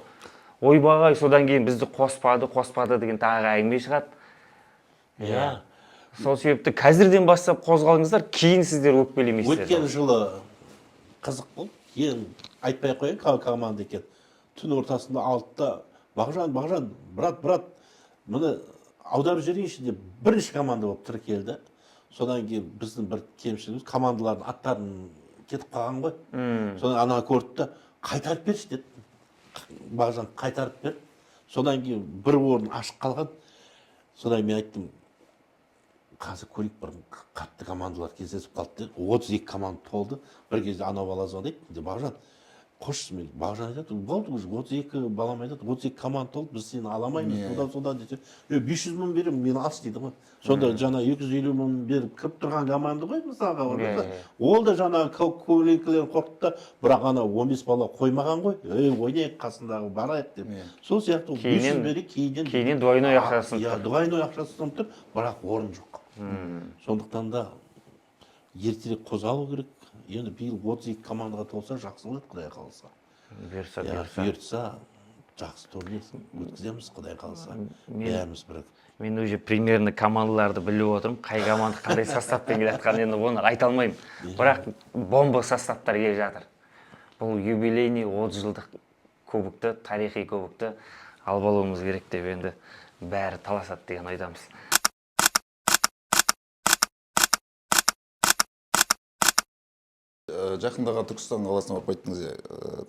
[SPEAKER 1] Ойбағай, содан кейін бізді қоспады деген тағы әңгіме шығады. Сол себепті қазірден бастап қозғалыңыздар, кейін сіздер өкпелемейсіздер.
[SPEAKER 3] Өткен жылы қызық болды. Ең айтпай қойын команда екен. Түн ортасында алтыда Бағжан, брат, мұны аударып жіберейінші деп бірінші команда болып тіркелді. Содан кейін біздің бір кемшілігіміз командалардың аттарын кетіп қалған ғой. Содан ана көрді, қайтарып берші деді. Бағжан қайтарып бер. Содан кейін бір орын ашық қалған. Содан мен айттым, қазір көрейік бір қатты командалар кездесіп қалды. 32 команда толды. Бір кезде анау бала звондайды. Бағжан, қош, мен Бағжан айтады, болды уже 32 балам айтады, 32 команда толды, біз сені аламаймыз, содан десе, 500 мың беремін, мені алшы дейді ғой. Сонда жаңа 250 мың беріп кіріп тұрған команда ғой, мысалға. Ол да жаңа көбірекілерін қорқытты да, бірақ ана 15 бала қоймаған ғой, ойнайық қасындағы барайық деп. Сол сияқты 500 берейік,
[SPEAKER 1] кейінен двойной ақшасын.
[SPEAKER 3] Двойной ақшасын тұр, бірақ орын жоқ. Сондықтан да ертерек қозғалу керек. Енді биыл 32 командаға толса жақсы болады, Құдай қаласа. Бұйыртса жақсы турнир өткіземіз, Құдай қаласа. Бәріміз бірігіп.
[SPEAKER 1] Мен уже примерно командаларды біліп отырмын. Қай команда қандай составпен келе жатқанын енді оны айта алмаймын. Бірақ бомба составтар келе жатыр. Бұл юбилейный 30 жылдық кубокты, тарихи кубокты алып алуымыз керек деп енді бәрі таласады деген ойдамыз.
[SPEAKER 4] жақында ғана Түркістан қаласына барып қайттыңыз иә,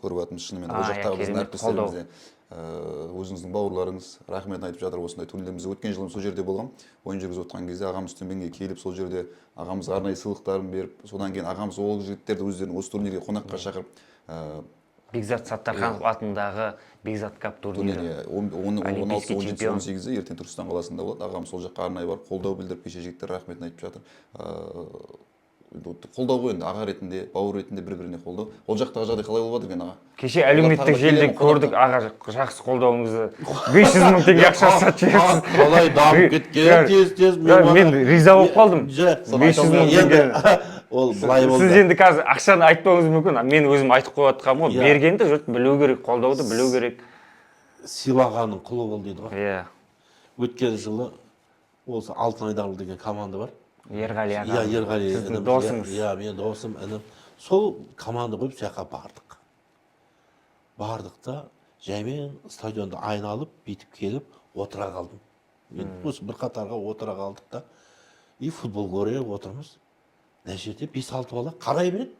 [SPEAKER 4] көріп жатырмыз шынымен. Ол жақтағы біздің
[SPEAKER 1] керемет
[SPEAKER 4] әріптестеріміз де, өзіңіздің бауырларыңыз рахметін айтып жатыр осындай турнирлерімізде. Өткен жылы сол жерде болғам. Ойын жүргізіп отқан кезде ағамыз Түменге келіп сол жерде ағамызға арнайы сыйлықтарын беріп, содан кейін ағамыз ол жігіттерді өздерін осы турнирге қонаққа шақырып,
[SPEAKER 1] Бекзат Саттарханов атындағы Бекзат Кап турнирі.
[SPEAKER 4] 16-17-18-де ертең Түркістан қаласында болады. Ағам сол жаққа арнайы барып қолдау білдіріп, кеше жігіттер рахметін айтып жатыр. Қолдау ғой енді, аға ретінде, бауыр ретінде бір-біріне қолдау. Ол жақтағы жағдай қалай болып жатыр екен аға?
[SPEAKER 1] Кеше әлеуметтік желіде көрдік, аға жақсы қолдауыңызды. 500 мың теңге ақша сатып
[SPEAKER 3] Қалай дамып кеткен тез-тез.
[SPEAKER 1] Мен риза болып қалдым. 500 мың теңге.
[SPEAKER 3] Ол былай болды.
[SPEAKER 1] Сіз енді қазір ақшаны айтпауыңыз мүмкін. Мен өзім айтып қойыватқанмын ғой. Бергенді жұрт білу керек, қолдауды білу керек.
[SPEAKER 3] Сыйлағанның құлы бол дейді ғой.
[SPEAKER 1] Иә.
[SPEAKER 3] Өткен жылы осы Алтынайдағы деген команда бар.
[SPEAKER 1] Ерғали аға.
[SPEAKER 3] Иә, Ерғали.
[SPEAKER 1] Сіздің досыңыз.
[SPEAKER 3] Иә, мен досым, інім. Сол команда қойып жаққа бардық. Бардық та жаймен стадионды айналып, битіп келіп, отыра қалдым. Мен осы бір қатарға отыра қалдық та, футбол көріп отырмыз. Мына жерде 5-6 бала қарай береді.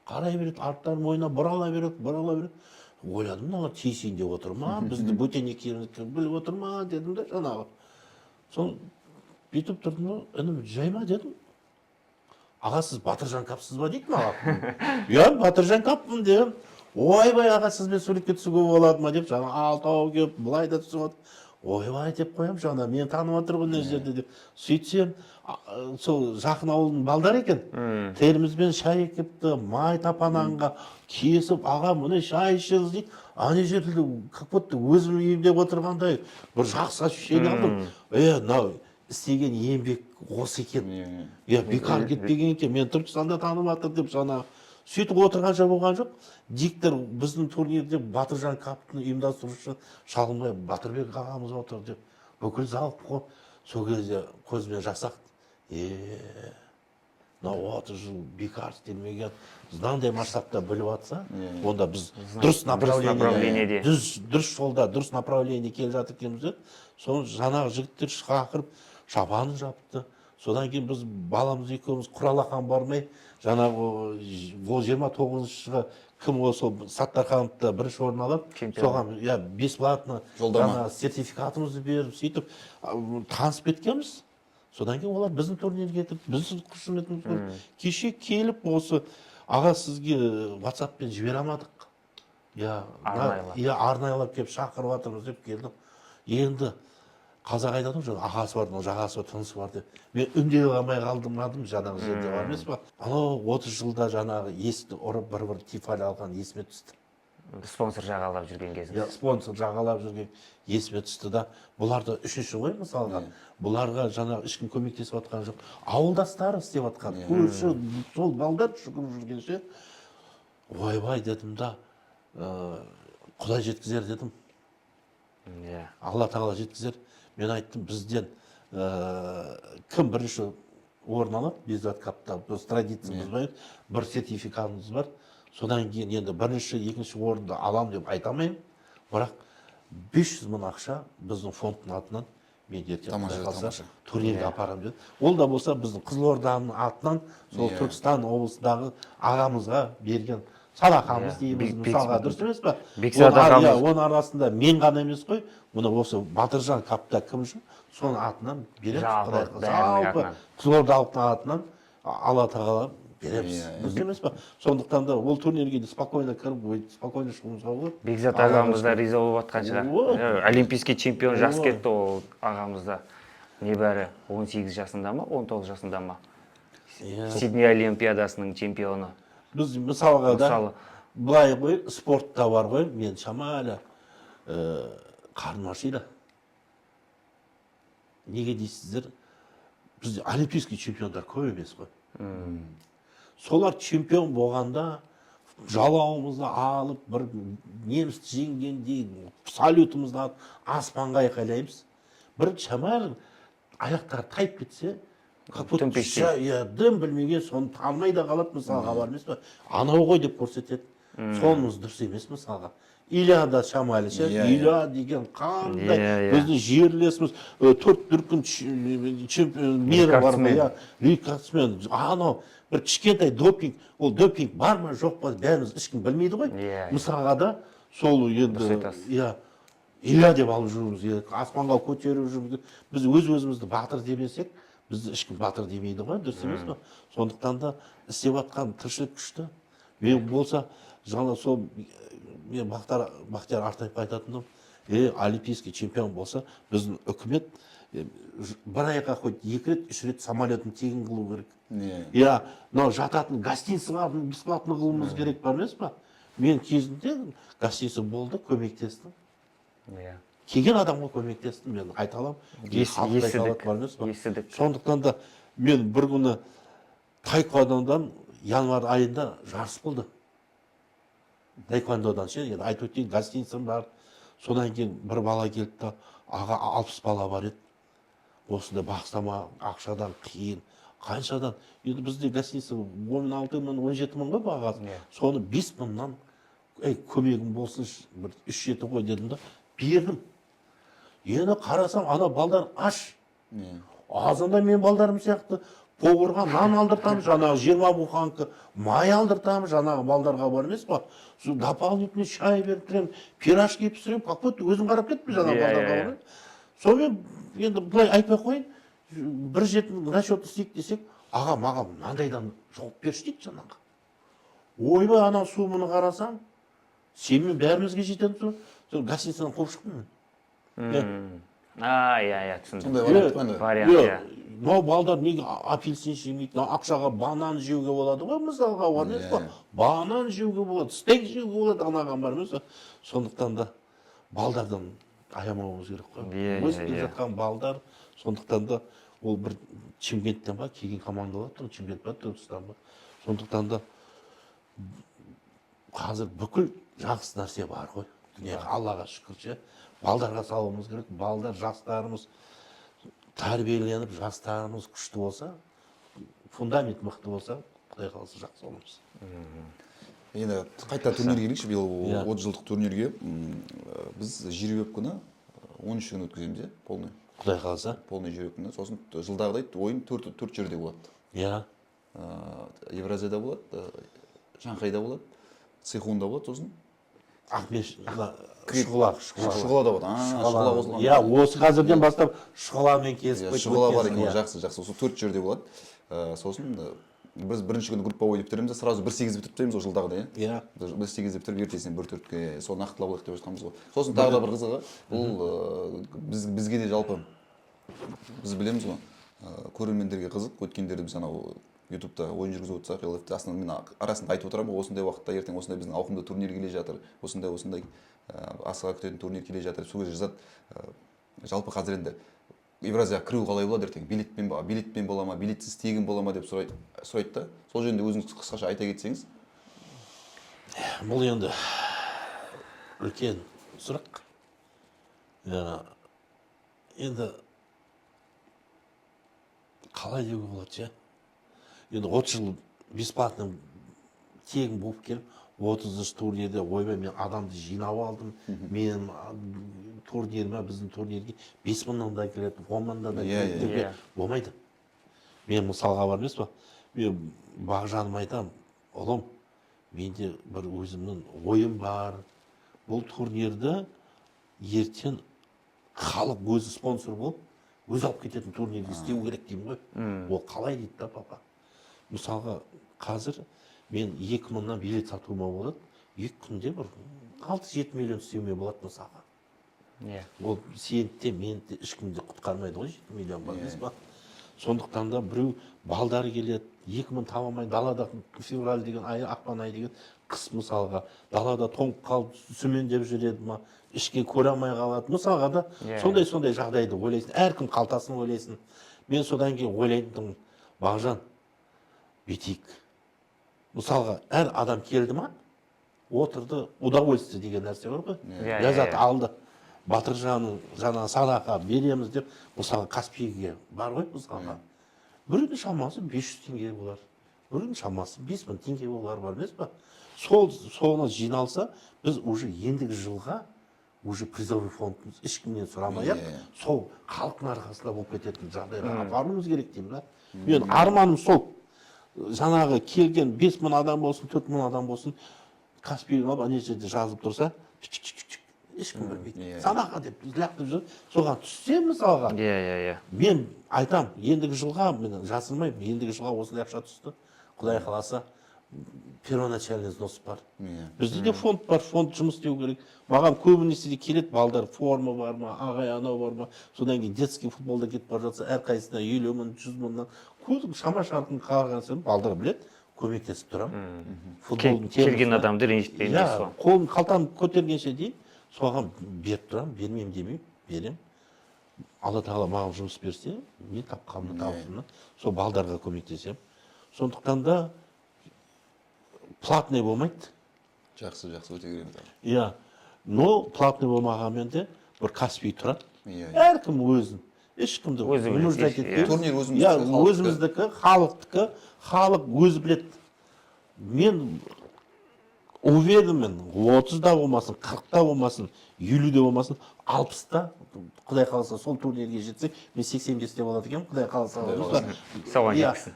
[SPEAKER 3] Қарай береді, арттарын мойнына бұрала береді. Ойладым, мыналар тиісейін деп отыр ма? Бізді бөтен екенімізді біліп отыр ма дедім де жаңағы. Сол бүйтіп тұрдым, інім жайма дедім. Аға, сіз Батыржан Капсыз ба дейді маған? Иә, Батыржан Каппын дедім. Ойбай, аға, сізбен суретке түсуге болады ма деп, жаңа алтау келіп, былай да түсіп отыр. Ойбай деп қоям, жаңа мен танып отыр ғой мына жерде деп. Сөйтсем, сол жақын ауылдың балдар екен. Терімізбен шай екіпті, май тапананға кесіп, аға мұны шай ішіңіз дейді. Ана жерде как будто өзім үйімде отырғандай бір жақсы ощущение алдым. Мынау істеген еңбек осы екен. Бекар кетпеген екен. Мен Түркістанда танып жатыр деп жаңа сөйтіп отырғанша болған жоқ. Диктор біздің турнирде Батыржан Каптың ұйымдастырушы Шалғынбай Батырбек ағамыз отыр деп бүкіл зал қойып, сол кезде көзбен жасақ. Мынау 30 жыл бекар істелмеген, мынандай масштабта біліп жатса, онда біз дұрыс направлениеде, дұрыс жолда, дұрыс направлениеде келе жатыр екенбіз. Соны жаңағы жігіттер шақырып, шапанын жапты. Содан кейін біз баламыз екеуміз құралақан бармай, жаңағы 29-шы кім осы Саттархановта бірінші орын алып, соған бесплатно сертификатымызды беріп, сөйтіп танысып кеткенбіз. Содан кейін олар біздің турнирге кетіп, біздің құшыметіміз көріп, кеше келіп осы аға сізге WhatsApp-пен жібере алмадық. Арнайлап келіп шақырып жатырмыз деп келдім. Енді қазақ айтады ғой, ағасы бар, жағасы бар, тынысы бар деп. Мен үндей алмай қалдым жаңағы жерде бар емес па? Анау 30 жылда жаңағы есікті ұрып бір тифаль алған есіме түсті.
[SPEAKER 1] Спонсор жағалап жүрген кезіңіз.
[SPEAKER 3] Спонсор жағалап жүрген есіме түсті да, бұларда үшінші ғой мысалға. Бұларға жаңағы ешкім көмектесіп жатқан жоқ. Ауылдастары істеп жатқан. Көрші сол балдар шүкіріп жүргенше, ойбай дедім да, Құдай жеткізер дедім. Алла тағала жеткізер. Мен айттым, бізден кім бірінші орын алады, Бекзат Капта, біз традициямыз бар, бір сертификатымыз бар. Содан кейін енді бірінші, екінші орынды алам деп айтамайым. Бірақ 500 мың ақша біздің фондтың атынан мен ертең турнирге апарам деді. Ол да болса біздің Қызылорданың атынан сол Түркістан облысындағы ағамызға берген садақамыз дейміз, мысалға, дұрыс емес па? Оның арасында мен ғана емес қой, мұны осы Батыржан Капта кім үшін, соның атынан береміз. Жалпы Қызылордалықтың атынан Алла тағала береміз. Дұрыс емес па? Сондықтан да ол турнирге де спокойно кіріп, спокойно шығуымызға болады.
[SPEAKER 1] Бекзат ағамыз да риза болып жатқан шығар. Олимпийский чемпион жас кетті ол ағамызда. Небәрі 18 жасында ма, 19 жасында ма? Сидней Олимпиадасының чемпионы.
[SPEAKER 3] Біз мысалға да былай ғой, спортта бар ғой, мен шамалы қарным ашиды. Неге дейсіздер? Бізде олимпийский чемпиондар көп емес қой. Солар чемпион болғанда жалауымызды алып, бір немісті жеңгендей салютымызды аспанға айқайлаймыз. Бір шамалы аяқтары тайып кетсе, дым білмеген, соны танымай да қалады мысалға, бар емес па? Анау ғой деп көрсетеді. Сонымыз дұрыс емес мысалға. Ильяда шамалы ше, Илья деген қандай біздің жерлесіміз, 4 дүркін мері бар ғой, рекордсмен. Анау бір кішкентай допинг, ол допинг бар ма жоқ па бәріміз ешкім білмейді ғой. Мысалға да сол енді илья деп алып жүруіміз керек, аспанға көтеріп жүруіміз. Біз өз-өзімізді батыр демесек, бізді ешкім батыр демейді ғой, дұрыс емес пе? Сондықтан да істеп жатқан тіршілік күшті. Мен болса, жаңа сол мен Бақтияр Артаевқа айтатыным, олимпийский чемпион болса, біздің үкімет бір айға хоть 2 рет, 3 рет самолетін тегін қылу керек. Мынау жататын гостиницаға бесплатно қылуымыз керек бар емес па? Мен кезінде гостиница болды, көмектестім. Келген адамға көмектестім, мен айта аламын.
[SPEAKER 1] Естідік.
[SPEAKER 3] Сондықтан да мен бір күні таэквондодан январь айында жарыс болды. Таэквондодан ше, енді айтып өтейін, гостиницам бар. Содан кейін бір бала келді да, аға 60 бала бар еді. Осында бақсама, ақшадан қиын, қаншадан. Енді бізде гостиница 16 мың, 17 мың ғой бағасы. Соны 5 мыңнан көмегім болсын, бір 3-7 қой дедім да, бердім. Енді қарасам, ана балдар аш. Азында мен балдарым сияқты поварға нан алдыртам, жаңағы 20 буханка май алдыртам, жаңағы балдарға бар емес па? Дополнительный шай беріп тұрем, пирожки пісірем, какой-то өзің қарап кетпі жаңағы балдарға бар. Сонымен енді бұлай айтпай қойын, бір жетін расчет істейік десек, аға маған мынандайдан жауап берші дейді жаңағы. Ойбай, ана су мұны қарасам, сенмен бәрімізге жететін су, сол гостиницадан қуып шықтым мен.
[SPEAKER 1] Түсіндім. Вариант.
[SPEAKER 3] Мынау балдар неге апельсин жемейді, ақшаға банан жеуге болады ғой, мысалға бар емес па? Банан жеуге болады, стейк жеуге болады, анаған бар емес па? Сондықтан да балдардан аямауымыз керек қой. Өсіп жатқан балдар, сондықтан да ол бір Чимкенттен ба, келген командалар тұр, Чимкент ба, Түркістан ба. Сондықтан да қазір бүкіл жақсы нәрсе бар ғой. Аллаға шүкір. Балдарға салуымыз керек. Балдар, жастарымыз тәрбиеленіп, жастарымыз күшті болса, фундамент мықты болса, Құдай қаласа жақсы боламыз.
[SPEAKER 4] Енді қайта турнирге келейікші, биыл 30 жылдық турнирге біз жеребе күні 13 күн өткіземіз, полный.
[SPEAKER 3] Құдай қаласа.
[SPEAKER 4] Полный жеребе күні. Сосын жылдағыдай ойын 4 жерде болады. Евразияда болады, Шанхайда болады, Цейхунда болады, сосын Шұғылада болады.
[SPEAKER 3] Осы қазірден бастап шұғыламен кезіп қойып.
[SPEAKER 4] Шұғыла бар екен, жақсы. Осы 4 жерде болады. Сосын біз бірінші күні групповой деп бітіреміз, сразу 1-8 бітіріп таймыз, ол жылдағыдай. 1-8 бітіріп, ертесінен 1-4-ке соны нақтылап алайық деп жатқанбыз ғой. Сосын тағы да бір қызығы, бұл бізге де жалпы, біз білеміз ғой, көрермендерге қызық, өткендерді біз анау ютубта ойын жүргізіп отырсақ, ЛФТ астынан мен арасында айтып отырамын, осындай уақытта ертең осындай біздің ауқымды турнир келе жатыр, осындай асыға күтетін турнир келе жатыр, сол кезде жазады. Жалпы қазір енді Евразия кіру қалай болады ертең, билетпен бола ма, билетсіз тегін бола ма деп сұрайды да. Сол жөнінде өзіңіз қысқаша айта кетсеңіз.
[SPEAKER 3] Бұл енді үлкен сұрақ. Енді қалай деуге болады, ше? Енді 30 жыл бесплатно тегін болып келіп, 30 турнирде ойбай мен адамды жинап алдым. Мен турниріме, біздің турнирге 5 мыңнан да келеді, 10 мыңнан да келеді. Болмайды. Мен мысалға бар емес па? Мен Бағжаным айтам, ұлым, менде бір өзімнің ойым бар. Бұл турнирді ертең халық өзі спонсор болып, өз алып кететін турнирді істеу керек деймін ғой. Ол қалай дейді да, папа? Мысалға, қазір мен 2 мыңнан билет сатуыма болады. 2 күнде бір 6-7 миллион істеуме болады мысалға. Ол сенде, менде ешкімде құтқармайды ғой, 7 миллион бар емес па? Сондықтан да біреу балдары келеді, 2 мың табамай далада февраль деген ай, ақпан ай деген қыс мысалға, далада тоңып қалып сүмендеп жүреді ма, ішке көре алмай қалады. Мысалға да сондай жағдайды ойлайсың, әркім қалтасын ойлайсың. Мен содан кейін ойлайтын, Бағжан, бетейік. Мысалға, әр адам келді ма, отырды, удовольствие деген нәрсе бар ғой. Ләззат алды. Батыржанның жаңа садақа береміз деп, мысалға Каспийге бар ғой мысалға. Бірінің шамасы 500 теңге болар. Бірінің шамасы 5000 теңге болар бар емес па? Соны жиналса, біз уже ендігі жылға уже призовый фондымыз ешкімнен сұрамай-ақ, сол халықтың арқасында болып кететін жағдайға апаруымыз керек деймін да. Мен арманым сол. жаңағы келген 5.000 адам болсын, 4.000 адам болсын, Каспийге алып ана жерде жазылып тұрса, ешкім білмейді. Санаға деп лақтырып жүр. Соған түссе мысалға, мен айтам, ендігі жылға, мен жасырмаймын, ендігі жылға осындай ақша түсті. Құдай қаласа, первоначальный взнос бар. Бізде де фонд бар, фонд жұмыс істеу керек. Маған көбінесе келеді, балдар форма бар ма, ағай анау бар ма, содан кейін детский футболда кетіп бара жатса, әрқайсысына 50 мың, 100 мыңнан көзің шама шарқын қалған соң балдар білет, көмектесіп тұрамын.
[SPEAKER 1] Келген адамды ренжітпеймін дейсіз ғой.
[SPEAKER 3] Қолым қалтам көтергенше дейін, соған беріп тұрамын, бермеймін демеймін, беремін. Алла тағала маған жұмыс берсе, мен тапқанымды табысымнан сол балдарға көмектесемін. Сондықтан да платный болмайды.
[SPEAKER 4] Жақсы, өте керемет.
[SPEAKER 3] Иә, но платный болмағанмен де бір Каспий тұрады. Әркім өзін, ешкімді нуждать етпейді.
[SPEAKER 4] Турнир өзіміздікі,
[SPEAKER 3] халықтікі, халық өзі біледі. Мен уверенмін, 30-да болмасын, 40-та болмасын, 50-де болмасын, 60-та, Құдай қаласа сол турнирге жетсек, мен 85-те болады екен, Құдай қаласа.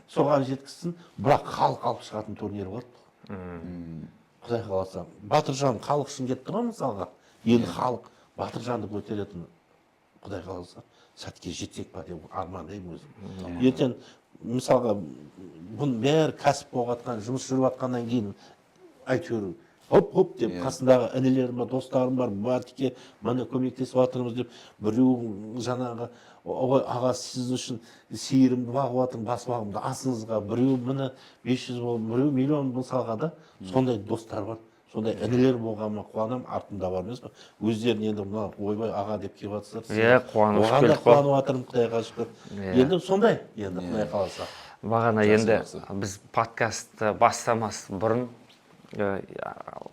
[SPEAKER 3] Соған жеткізсін, бірақ халық алып шығатын турнир болады. Құдай қаласа. Батыржан халық үшін кетті ғой мысалға. Енді халық Батыржанды көтеретін, Құдай қаласа, сәтке жетсек па деп армандаймын өзім. Ертең мысалға бұның бәрі кәсіп болғатқан, жұмыс жүріп жатқаннан кейін әйтеуір хоп деп қасындағы інілерім бар, достарым бар, батеке, міне көмектесіп жатырмыз деп, біреу жаңағы аға сіз үшін сиырымды бағып жатырмын, бас бағымды асыңызға, біреу міне 500 бол, біреу миллион мысалға да, сондай достар бар. Сондай інілер болғаныма қуанам, артында бар емес пе? Өздерін енді мына ойбай аға деп келіп жатсыздар.
[SPEAKER 1] Қуанып
[SPEAKER 3] оған да қуанып жатырмын, Құдайға шүкір. Енді сондай, енді Құдай қаласа.
[SPEAKER 1] Бағана енді біз подкастты бастамас бұрын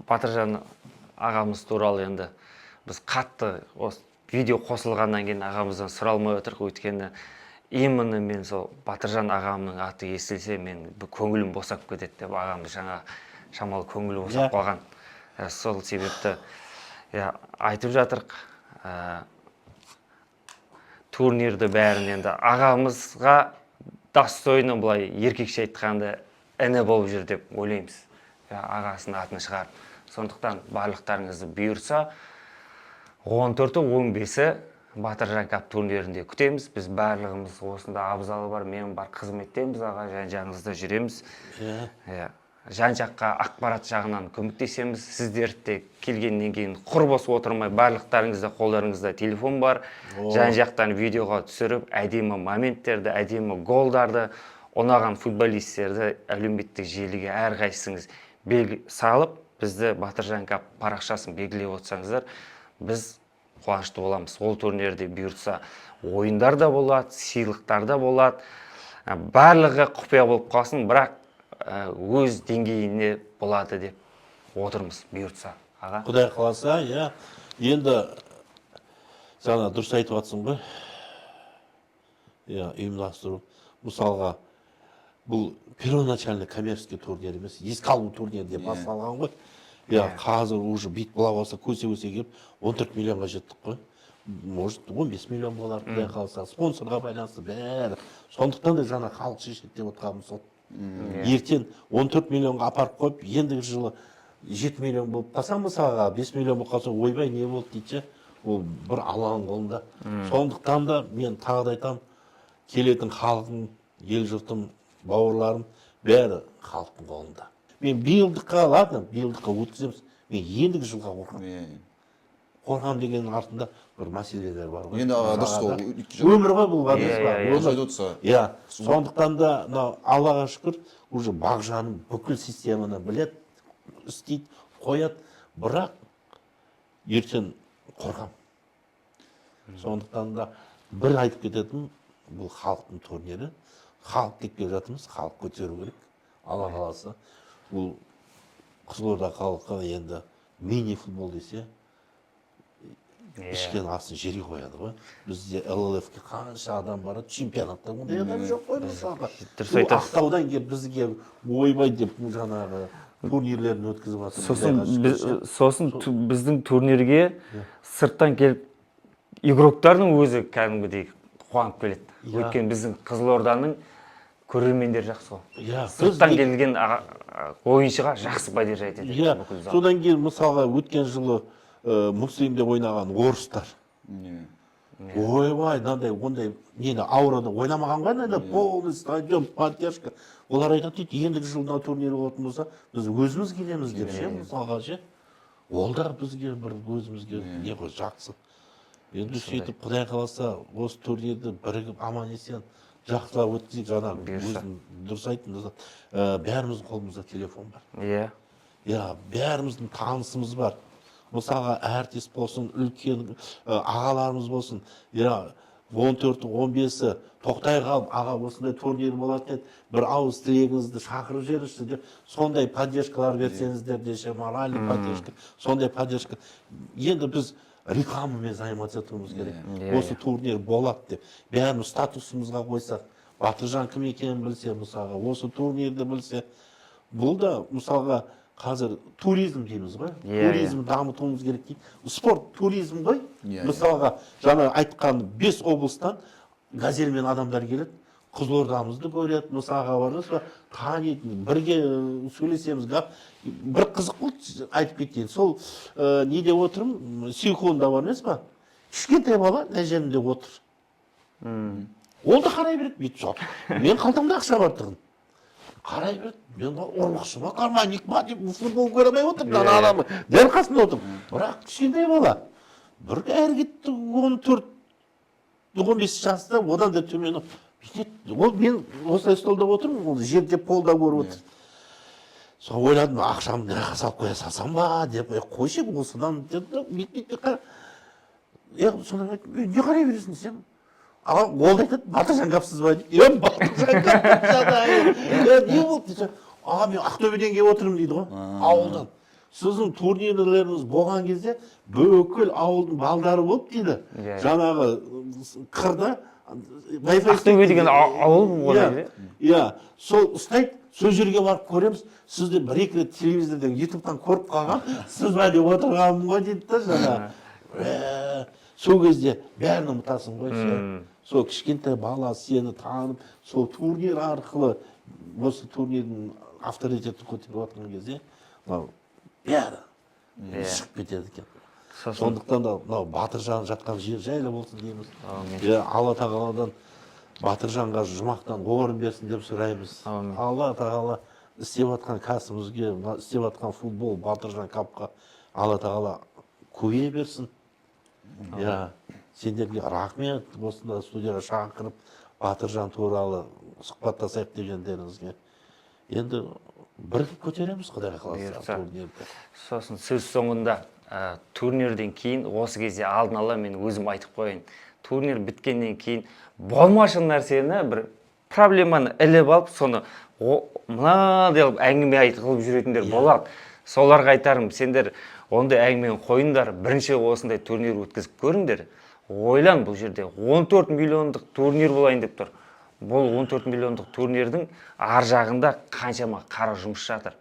[SPEAKER 1] Батыржан ағамыз туралы енді біз қатты видео қосылғаннан кейін ағамыздан сұралмай отырық, өйткені именно мен сол Батыржан ағамның аты естілсе, мен көңілім босап кетеді деп ағамыз жаңа шамалы көңілі босап қалған. Сол себепті айтып жатырық. Турнирді бәрін енді ағамызға достойны былай еркекше айтқанды іні болып жүр деп ойлаймыз. Ағасының атын шығарып. Сондықтан барлықтарыңызды бұйырса 14-15-і Батыржан кап турнирінде күтеміз. Біз барлығымыз осында абзалы бар, мен бар қызметтеміз, аға жан-жағыңызда жүреміз. Жан-жаққа ақпарат жағынан көмектесеміз. Сіздерді келгеннен кейін құр бос отырмай, барлықтарыңызда қолдарыңызда телефон бар. Жан-жақтан видеоға түсіріп, әдемі моменттерді, әдемі голдарды, ұнаған футболисттерді әлеуметтік желіге әрқайсыңыз салып, бізді Батыржан кап парақшасын белгілеп отырсаңыздар, біз қуанышты боламыз. Ол турнирде бұйыртса ойындар да болады, сыйлықтар да болады. Барлығы құпия болып қалсын, бірақ өз деңгейіне болады деп отырмыз, бұйыртса.
[SPEAKER 3] Құдай қаласа, енді жаңа дұрыс айтып жатсың ғой. Ұйымдастыру. Мысалға, бұл первоначальный коммерческий турнир емес, еске алу турнир деп басталған ғой. Қазір уже бит бұла болса көсе-көсе келіп 14 миллионға жеттік қой. Может 15 миллион болар, Құдай қаласа. Спонсорға байланысты бәрі. Сондықтан да жаңа халық шешеді деп отырғанымыз сол. Ертең 14 миллионға апарып қойып, ендігі жылы 7 миллион болып қалса мысалға, 5 миллион болып қалса, ойбай не болды дейші, ол бір Алланың қолында. Сондықтан да мен тағы да айтамын, келетін халқым, ел жұртым, бауырларым бәрі халықтың қолында. Мен биылдыққа, ладно, биылдыққа өткіземіз. Мен ендігі жылға қорқам. Қорқам дегеннің артында бір мәселелер бар ғой.
[SPEAKER 4] Енді дұрыс
[SPEAKER 3] өмір ғой бұл бар. Сондықтан да Аллаға шүкір, уже Бағжаным бүкіл системаны білет, істейді, қояды, бірақ ертең қорқам. Сондықтан да бір айтып кететін, бұл халықтың турнирі. Халық деп келіп жатырмыз, халық көтеру керек. Алла қаласа, бұл Қызылорда халқы енді мини-футбол десе, ішкен асын жерге қояды ғой. Бізде ЛЛФ-ке қанша адам барады, чемпионатта мұндай адам жоқ қой мысалға. Ақтаудан келіп бізге ойбай деп жаңағы турнирлерін өткізіп жатыр.
[SPEAKER 1] Сосын біздің турнирге сырттан келіп игроктардың өзі кәдімгідей қуанып келеді. Өйткені біздің Қызылорданың көрермендер жақсы ғой.
[SPEAKER 3] Иә,
[SPEAKER 1] Сырттан келген ойыншыға жақсы поддержать етеді
[SPEAKER 3] Иә,
[SPEAKER 1] бүкіл зал.
[SPEAKER 3] содан кейін мысалға өткен жылы Муслимде ойнаған орыстар.
[SPEAKER 4] Иә.
[SPEAKER 3] Ойбай, мынандай ондай нені аурада ойнамаған ғой, мынандай полный стадион, поддержка. Олар айтады дейді, ендігі жылда турнир болатын болса, біз өзіміз келеміз деп ше, мысалға ше. Ол да бізге бір өзімізге не ғой жақсы. Енді сөйтіп Құдай қаласа осы турнирді бірігіп аман есен жақсылап өткізейік. Жаңа өзім дұрыс айттым, бәріміздің қолымызда телефон бар.
[SPEAKER 1] Иә.
[SPEAKER 3] Иә, бәріміздің танысымыз бар. Мысалға әртіс болсын, үлкен ағаларымыз болсын, иә, 14-15-і тоқтай қалып, аға осындай турнир болады деді, бір ауыз тілегіңізді шақырып жіберіңізші деп, сондай поддержкалар берсеңіздер десе, моральный поддержка, сондай поддержка. Енді біз рекламамен заниматься етуіміз керек. Осы турнир болады деп, бәріміз статусымызға қойсақ, Батыржан кім екенін білсе, мысалға, осы турнирді білсе, бұл да, мысалға, қазір туризм дейміз ғой, туризм дамытуымыз керек дейді. Спорт туризм ғой, мысалға, жаңа айтқан 5 облыстан газельмен адамдар келеді, Қызылордамызды көреді, мысалға барыңыз, танитын, бірге сөйлесеміз, бір қызық болды айтып кетейін. Сол неде отырмын, Сейхунда бар емес па? Кішкентай бала нәжемде отыр. Ол да қарай береді, бүйтіп. Мен қалтамда ақша бар тұғын. Қарай береді, мен ұрлықшы ма, карманник ма деп футбол көре алмай отырмын, ана адамы дәл қасында отырмын. Бірақ кішкентай бала, бір әрі кетті 14-15 жаста, одан да төмен ол мен осылай столда отырмын, ол жерде полда көріп отыр. Сол ойладым, ақшамды жаққа салып қоя салсам ба деп, қойшы осыдан бүйтіп қара. Сонда айтып, не қарай бересің десем, ал ол да айтады, Батыржан қапсыз ба дейді. Батыржан қапсыз не болды десе, мен Ақтөбеден келіп отырмын дейді ғой, ауылдан. Сіздің турнирлеріңіз болған кезде бүкіл ауылдың балдары болып дейді. Жаңағы қырда
[SPEAKER 1] Ақтөбе деген ауыл болғандай.
[SPEAKER 3] Иә, сол ұстайды, сол жерге барып көреміз, сізді бір-екі рет телевизордан, ютубтан көріп қалған, сіз бе деп отырғанмын ғой дейді да жаңа. Сол кезде бәрін ұмытасың ғой. Сол кішкентай бала сені танып, сол турнир арқылы осы турнирдің авторитеті көтеріп жатқан кезде, бәрі шығып кетеді екен. Сондықтан да Батыржан жатқан жер жайлы болсын дейміз. Алла тағаладан Батыржанға жұмақтан орын берсін деп сұраймыз. Алла тағала істеп жатқан кәсібімізге, істеп жатқан футбол, Батыржан капқа Алла тағала көбейе берсін. Сендерге рахмет, осында студияға шақырып Батыржан туралы сұхбаттасайық дегендеріңізге. Енді бірігіп көтереміз, Құдай қаласа турнирді.
[SPEAKER 1] Сосын сөз соңында турнирден кейін, осы кезде алдын ала мен өзім айтып қойын. Турнир біткеннен кейін болмашын нәрсені, бір проблеманы іліп алып, соны мынадай әңгіме айтылып жүретіндер болады. Соларға айтарым, сендер ондай әңгімені қойыңдар, бірінші осындай турнир өткізіп көріңдер. Ойлан, бұл жерде 14 миллиондық турнир болайын деп тұр. Бұл 14 миллиондық турнирдің ар жағында қаншама қара жұмыс жатыр.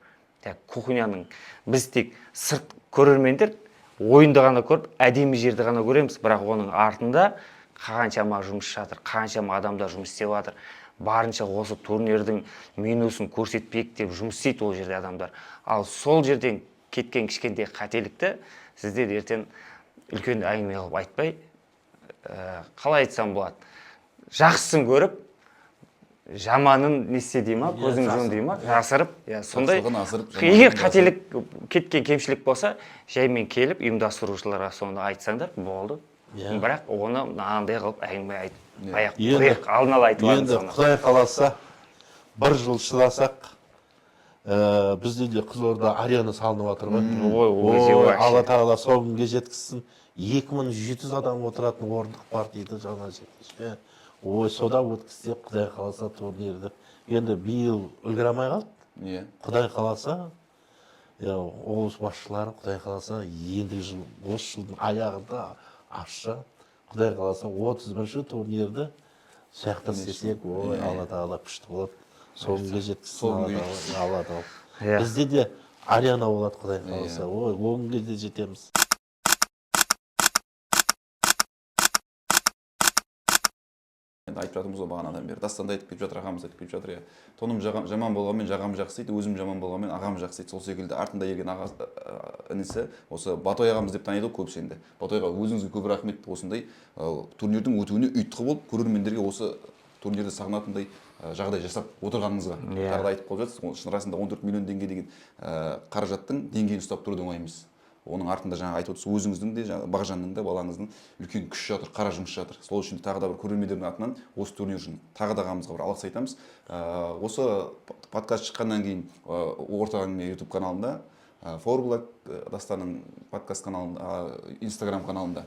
[SPEAKER 1] Кухняның біз тек сырт көрермендер ойынды ғана көріп, әдемі жерді ғана көреміз, бірақ оның артында қаншама жұмыс жатыр, қаншама адамдар жұмыс істеп жатыр. Барынша осы турнирдің минусын көрсетпек деп жұмыс істейді ол жерде адамдар. Ал сол жерден кеткен кішкентай қателікті сіздер ертең үлкен әңгіме қылып айтпай, қалай айтсам болады, жақсысын көріп, жаманын не істе дей ма, көзің жон дей ма, жасырып, сондай. Егер қателік кеткен кемшілік болса, жаймен келіп, ұйымдастырушыларға соны айтсаңдар, болды. Бірақ оны мынандай қылып әңгіме айтып, алдын ала айтып алыңыз.
[SPEAKER 3] Енді Құдай қаласа, бір жыл шыдасақ, бізде де Қызылорда арена салынып жатыр ғой. Алла тағала сол күнге жеткізсін. 2700 адам отыратын орындық бар дейді жаңа жеткізші. Сода өткізсек, Құдай қаласа турнирді. Енді биыл үлгірамай қалды. Құдай қаласа, облыс басшылары Құдай қаласа, ендігі жыл, осы жылдың аяғында ашса, Құдай қаласа 31-ші турнирді шақтыр сесек, Алла тағала күшті болады. Сол күнге жеткізсін Алла тағала. Бізде де арена болады Құдай қаласа. Ол күнге де жетеміз.
[SPEAKER 4] енді айтып жатырмыз ғой бағанадан бері. Дастан да айтып келіп жатыр, ағамыз айтып келіп жатыр, иә. Тоным жаман болғанмен жағам жақсы дейді, өзім жаман болғанмен ағам жақсы дейді. Сол секілді артында ерген аға інісі осы Батой ағамыз деп таниды ғой көбісі енді. Батойға өзіңізге көп рахмет, осындай турнирдің өтуіне ұйытқы болып, көрермендерге осы турнирді сағынатындай жағдай жасап отырғаныңызға. Тағы да айтып қалып жатсыз. Шын расында 14 миллион теңге деген қаражаттың деңгейін ұстап тұруды оңай емес. Оның артында жаңа айтып отырсыз, өзіңіздің де, Бағжанның да, балаңыздың үлкен күш жатыр, қара жұмыс жатыр. Сол үшін тағы да бір көрермендердің атынан осы турнир үшін тағы да ағамызға бір алғыс айтамыз. Осы подкаст шыққаннан кейін Орта әңгіме YouTube каналында, Форблог Дастанның подкаст каналында, Instagram каналында,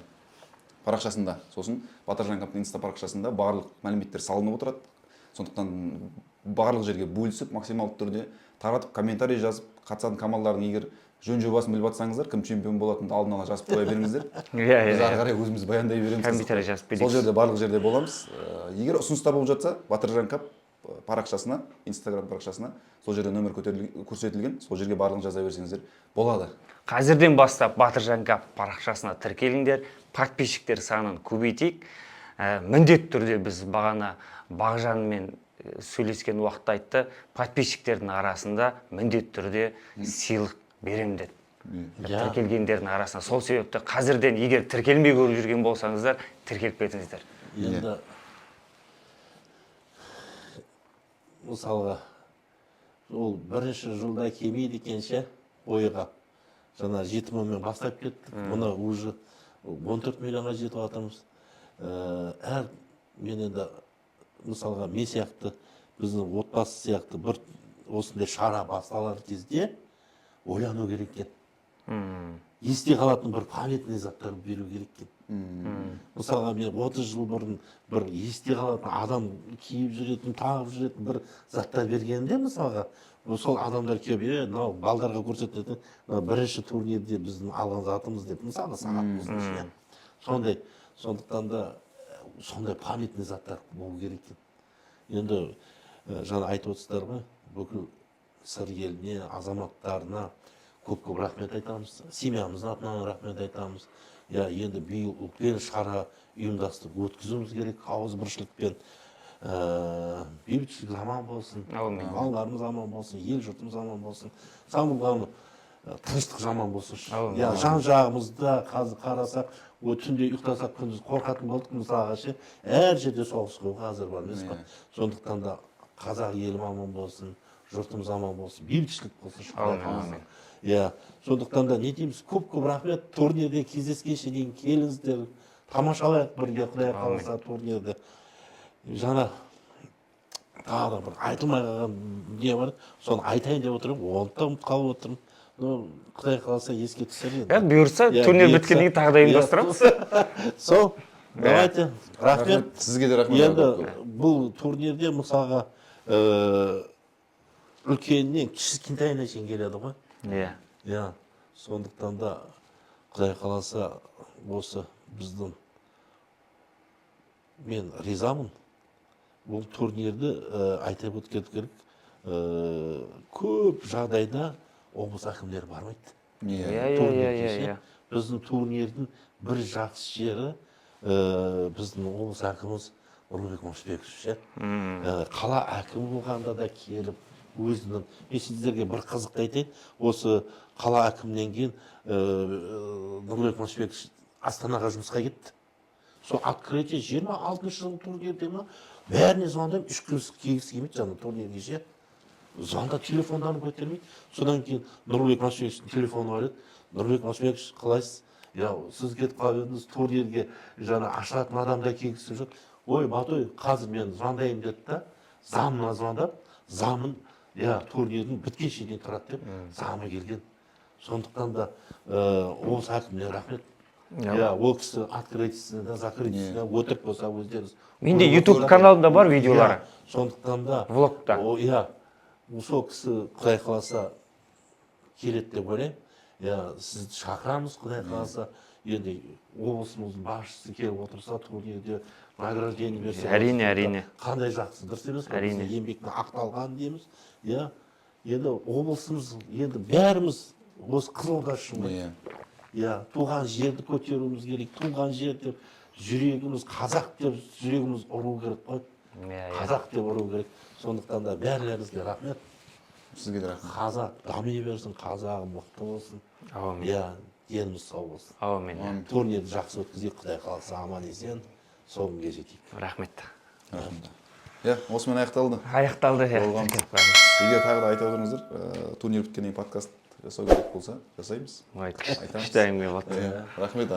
[SPEAKER 4] парақшасында, сосын Батыржан Каптың инста парақшасында барлық мәліметтер салынып отырады. Сондықтан барлық жерге бөлісіп, максималды түрде таратып, комментарий жазып, қатысатын командалардың егер жөн жобасын біліп жатсаңыздар, кім чемпион болатынын алдын ала жазып қоя беріңіздер. Біз ары қарай өзіміз баяндай береміз.
[SPEAKER 1] Комментарий жазып берейік.
[SPEAKER 4] Сол жерде барлық жерде боламыз. Егер ұсыныстар болып жатса, Батыржан Кап парақшасына, Instagram парақшасына, сол жерде нөмір көрсетілген, сол жерге барлығын жаза берсеңіздер болады.
[SPEAKER 1] Қазірден бастап Батыржан Кап парақшасына тіркеліңдер, подписчиктер санын көбейтейік. Міндетті түрде біз бағана Бағжанмен сөйлескен уақытта айтты, подписчиктердің арасында міндетті түрде сыйлық берем деді. Тіркелгендердің арасында. Сол себепті қазірден егер тіркелмей көріп жүрген болсаңыздар, тіркеліп кетіңіздер.
[SPEAKER 3] Енді мысалға ол бірінші жылда келмейді екенше ойға. Жаңа 7 мыңмен бастап кеттік. Мұны уже 14 миллионға жетіп жатырмыз. Мен енді мысалға мен сияқты, біздің отбасы сияқты бір осындай шара басталар кезде ойлану керек екен. Есте қалатын бір памятный заттар беру керек екен. Мысалға мен 30 жыл бұрын бір есте қалатын адам киіп жүретін, тағып жүретін бір заттар бергенде мысалға, сол адамдар келіп, мынау балдарға көрсететін, бірінші турнирде біздің алған затымыз деп, мысалы сағатымыздың ішіне. Сондай, сондықтан да сондай памятный заттар болу керек екен. Енді жаңа айтып отырсыздар ғой, бүкіл сыр еліне, азаматтарына көп-көп рахмет айтамыз. Семьямыздың атынан рахмет айтамыз. Енді биыл үлкен шара ұйымдастырып өткізуіміз керек, ауызбіршілікпен. Бейбітшілік заман болсын, балаларымыз аман болсын, ел жұртымыз аман болсын. Самұрған тыныштық жаман болсын. Жан жағымызда қазір қарасақ, түнде ұйықтасақ күндіз қорқатын болдық, мысалға ше, әр жерде соғыс қой қазір бар емес пе. Сондықтан да қазақ елім аман болсын, жұртымыз аман болсын, бейбітшілік болсын. Сондықтан да не дейміз, көп-көп рахмет. Турнирде кездескенше дейін келіңіздер, тамашалайық бірге, құдай қаласа турнирді. Жаңа тағы да бір айтылмай қалған не бар, соны айтайын деп отырмын, оны да ұмытып қалып отырмын. Құдай қаласа еске түсер еді.
[SPEAKER 1] Бұйырса, турнир біткеннен кейін тағы да ұйымдастырамыз.
[SPEAKER 3] Сол, давайте, рахмет.
[SPEAKER 4] Сізге де рахмет.
[SPEAKER 3] Енді бұл турнирде мысалға үлкеннен кішкентайына шейін келеді ғой. Сондықтан да құдай қаласа осы біздің мен ризамын. Бұл турнирді айтып өткен керек. Көп жағдайда облыс әкімдері бармайды. Біздің турнирдің бір жақсы жері біздің облыс әкіміміз Нұрлыбек Мұшбеков. Қала әкімі болғанда да келіп өзінің, мен сіздерге бір қызықты айтайын, осы қала әкімінен кейін Нұрлыбек Мұшбеков Астанаға жұмысқа кетті. Сол открытие 26 жыл турнирде ма, бәріне звондаймын, 3 күн келгісі келмейді жаңа турнирге ше. Звонда телефондарын көтермейді. Содан кейін Нұрлыбек Мұшбековтың телефоны бар еді. Нұрлыбек Мұшбеков, қалайсыз? Сіз кетіп қалып едіңіз, турнирге жаңа ашатын адамда келгісі жоқ. Ой, Батой, қазір мен звондаймын деді да, замына звондап, замын турнирдің біткенше дейін тұрады деп, замы келген. Сондықтан да облыс әкіміне рахмет. Ол кісі открытиесіне, закрытиесіне өтірік болса өздеріңіз.
[SPEAKER 1] Менде YouTube каналында бар видеолары.
[SPEAKER 3] Сондықтан да
[SPEAKER 1] влогта.
[SPEAKER 3] Сол кісі құдай қаласа келеді деп ойлаймын. Сізді шақырамыз, құдай қаласа. Енді облысымыздың басшысы келіп отырса, турнирде награждение берсе.
[SPEAKER 1] Әрине.
[SPEAKER 3] Қандай жақсы, дұрыс емес пе? Әрине. Еңбектің ақталған дейміз. Енді облысымыз, енді бәріміз осы Қызылорда үшін. Туған жерді көтеруіміз керек, туған жер деп жүрегіміз қазақ деп жүрегіміз ұру керек қой.
[SPEAKER 1] Иә, иә.
[SPEAKER 3] Қазақ деп ұру керек. Сондықтан да бәріңізге рахмет.
[SPEAKER 4] Сізге де рахмет.
[SPEAKER 3] Қазақ дами берсін, қазағы мықты болсын.
[SPEAKER 1] Аумин.
[SPEAKER 3] Иә, деніміз сау болсын.
[SPEAKER 1] Аумин.
[SPEAKER 3] Турнирді жақсы өткізейік, Құдай қаласа аман есен сол күнге жетейік.
[SPEAKER 1] Рахмет.
[SPEAKER 4] Рахмет. Иә, осымен аяқталды.
[SPEAKER 1] Аяқталды. Иә.
[SPEAKER 4] Болған.
[SPEAKER 1] Рахмет.
[SPEAKER 4] Егер тағы да айта отырыңыздар, турнир біткеннен кейін подкаст жасау керек болса, жасаймыз.
[SPEAKER 1] Ой,
[SPEAKER 4] Айтамыз.
[SPEAKER 1] күшті әңгіме болды.
[SPEAKER 4] Рахмет.